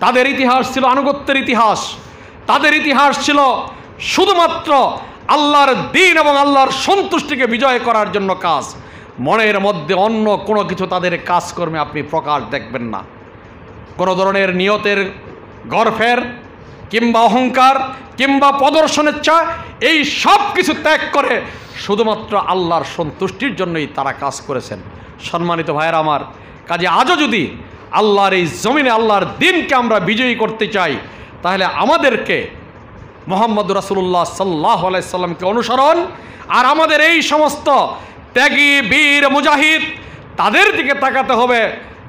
তাদের ইতিহাস ছিল আনুগত্যের ইতিহাস, তাদের ইতিহাস ছিল শুধুমাত্র আল্লাহর দ্বীন এবং আল্লাহর সন্তুষ্টিকে বিজয় করার জন্য কাজ। মনের মধ্যে অন্য কোনো কিছু তাদের কাজকর্মে আপনি প্রকাশ দেখবেন না। কোনো ধরনের নিয়তের গর্ফের কিংবা অহংকার কিংবা প্রদর্শনেচ্ছা, এই সব কিছু ত্যাগ করে শুধুমাত্র আল্লাহর সন্তুষ্টির জন্যই তারা কাজ করেছেন। সম্মানিত ভাইয়েরা আমার, কাজে আজও যদি আল্লাহর এই জমিনে আল্লাহর দ্বীনকে আমরা বিজয়ী করতে চাই, তাহলে আমাদেরকে মুহাম্মদ রাসূলুল্লাহ সাল্লাল্লাহু আলাইহি সাল্লামকে অনুসরণ আর আমাদের এই সমস্ত ত্যাগী বীর মুজাহিদ, তাদের দিকে তাকাতে হবে।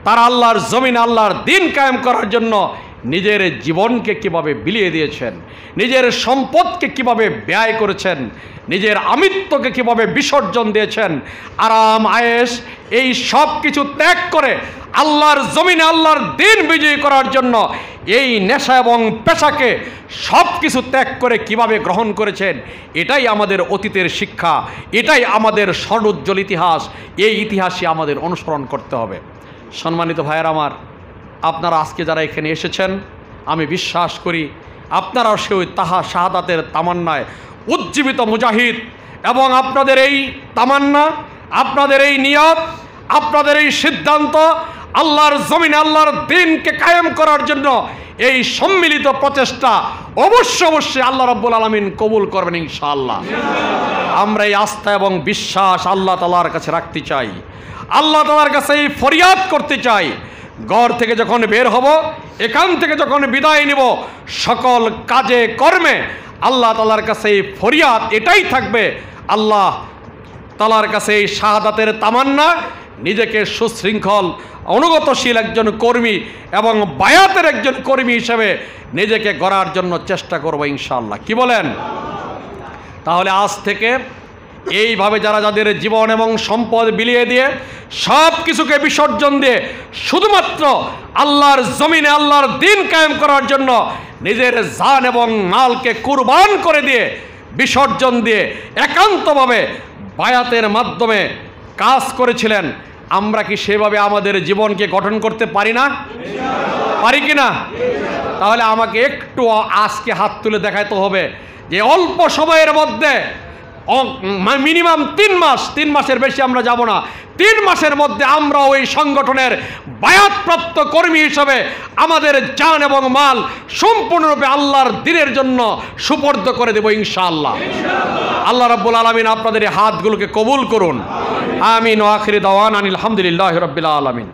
তারা আল্লাহর জমিনে আল্লাহর দ্বীন কায়েম করার জন্য নিজের জীবনকে কিভাবে বিলিয়ে দিয়েছেন, নিজের সম্পদকে কিভাবে ব্যয় করেছেন, নিজের আমিত্বকে কিভাবে বিসর্জন দিয়েছেন, আরাম আয়েশ এই সব কিছু ত্যাগ করে আল্লাহর জমিনে আল্লাহর দ্বীন বিজয়ী করার জন্য এই নেশা এবং পেশাকে সব কিছু ত্যাগ করে কিভাবে গ্রহণ করেছেন, এটাই আমাদের অতীতের শিক্ষা, এটাই আমাদের স্বর্ণোজ্জ্বল ইতিহাস। এই ইতিহাসই আমাদের অনুসরণ করতে হবে। সম্মানিত ভাইয়েরা আমার, আপনারা আজকে যারা এখানে এসেছেন, আমি বিশ্বাস করি আপনারাও সেই শাহাদাতের তামান্নায় উজ্জীবিত মুজাহিদ, এবং আপনাদের এই তামান্না আপনাদের এই নিয়ত, আপনাদের এই সিদ্ধান্ত আল্লাহর জমিনে আল্লাহর দ্বীনকে কায়েম করার জন্য এই সম্মিলিত প্রচেষ্টা অবশ্যই আল্লাহ রাব্বুল আলামিন কবুল করবেন ইনশাআল্লাহ। আমরা এই আস্থা এবং বিশ্বাস আল্লাহ তাআলার কাছে রাখতে চাই, আল্লাহ তাআলার কাছে এই ফরিয়াদ করতে চাই। ঘর থেকে যখন বের হব, এখান থেকে যখন বিদায় নিব, সকল কাজে কর্মে আল্লাহ তাআলার কাছে এই ফরিয়াদ এটাই থাকবে, আল্লাহ তাআলার কাছে এই শাহাদাতের তামান্না, নিজেকে সুশৃঙ্খল অনুগতশীল একজন কর্মী এবং বায়াতের একজন কর্মী হিসেবে নিজেকে গড়ার জন্য চেষ্টা করব ইনশাআল্লাহ। কি বলেন? তাহলে আজ থেকে এইভাবে যাদের জীবন এবং সম্পদ বিলিয়ে দিয়ে সব কিছুকে বিসর্জন দিয়ে শুধুমাত্র আল্লাহর জমিনে আল্লাহর দ্বীন কায়েম করার জন্য নিজের জান এবং মালকে কুরবান করে দিয়ে বিসর্জন দিয়ে একান্তভাবে বায়াতের মাধ্যমে কাজ করেছিলেন, আমরা কি সেভাবে আমাদের জীবনকে গঠন করতে পারি না? পারি কি না? তাহলে আমাকে একটু আজকে হাত তুলে দেখাইতে হবে যে অল্প সময়ের মধ্যে মিনিমাম 3 মাসের বেশি আমরা যাব না, 3 মাসের মধ্যে আমরা ওই সংগঠনের বায়াতপ্রাপ্ত কর্মী হিসেবে আমাদের জান এবং মাল সম্পূর্ণরূপে আল্লাহর দ্বীনের জন্য সুপর্দ করে দেব ইনশাআল্লাহ। আল্লাহ রাব্বুল আলামিন আপনাদের এই হাতগুলোকে কবুল করুন। আমিন। ওয়া আখিরি দাওয়ানা আলহামদুলিল্লাহি রাব্বিল আলামিন।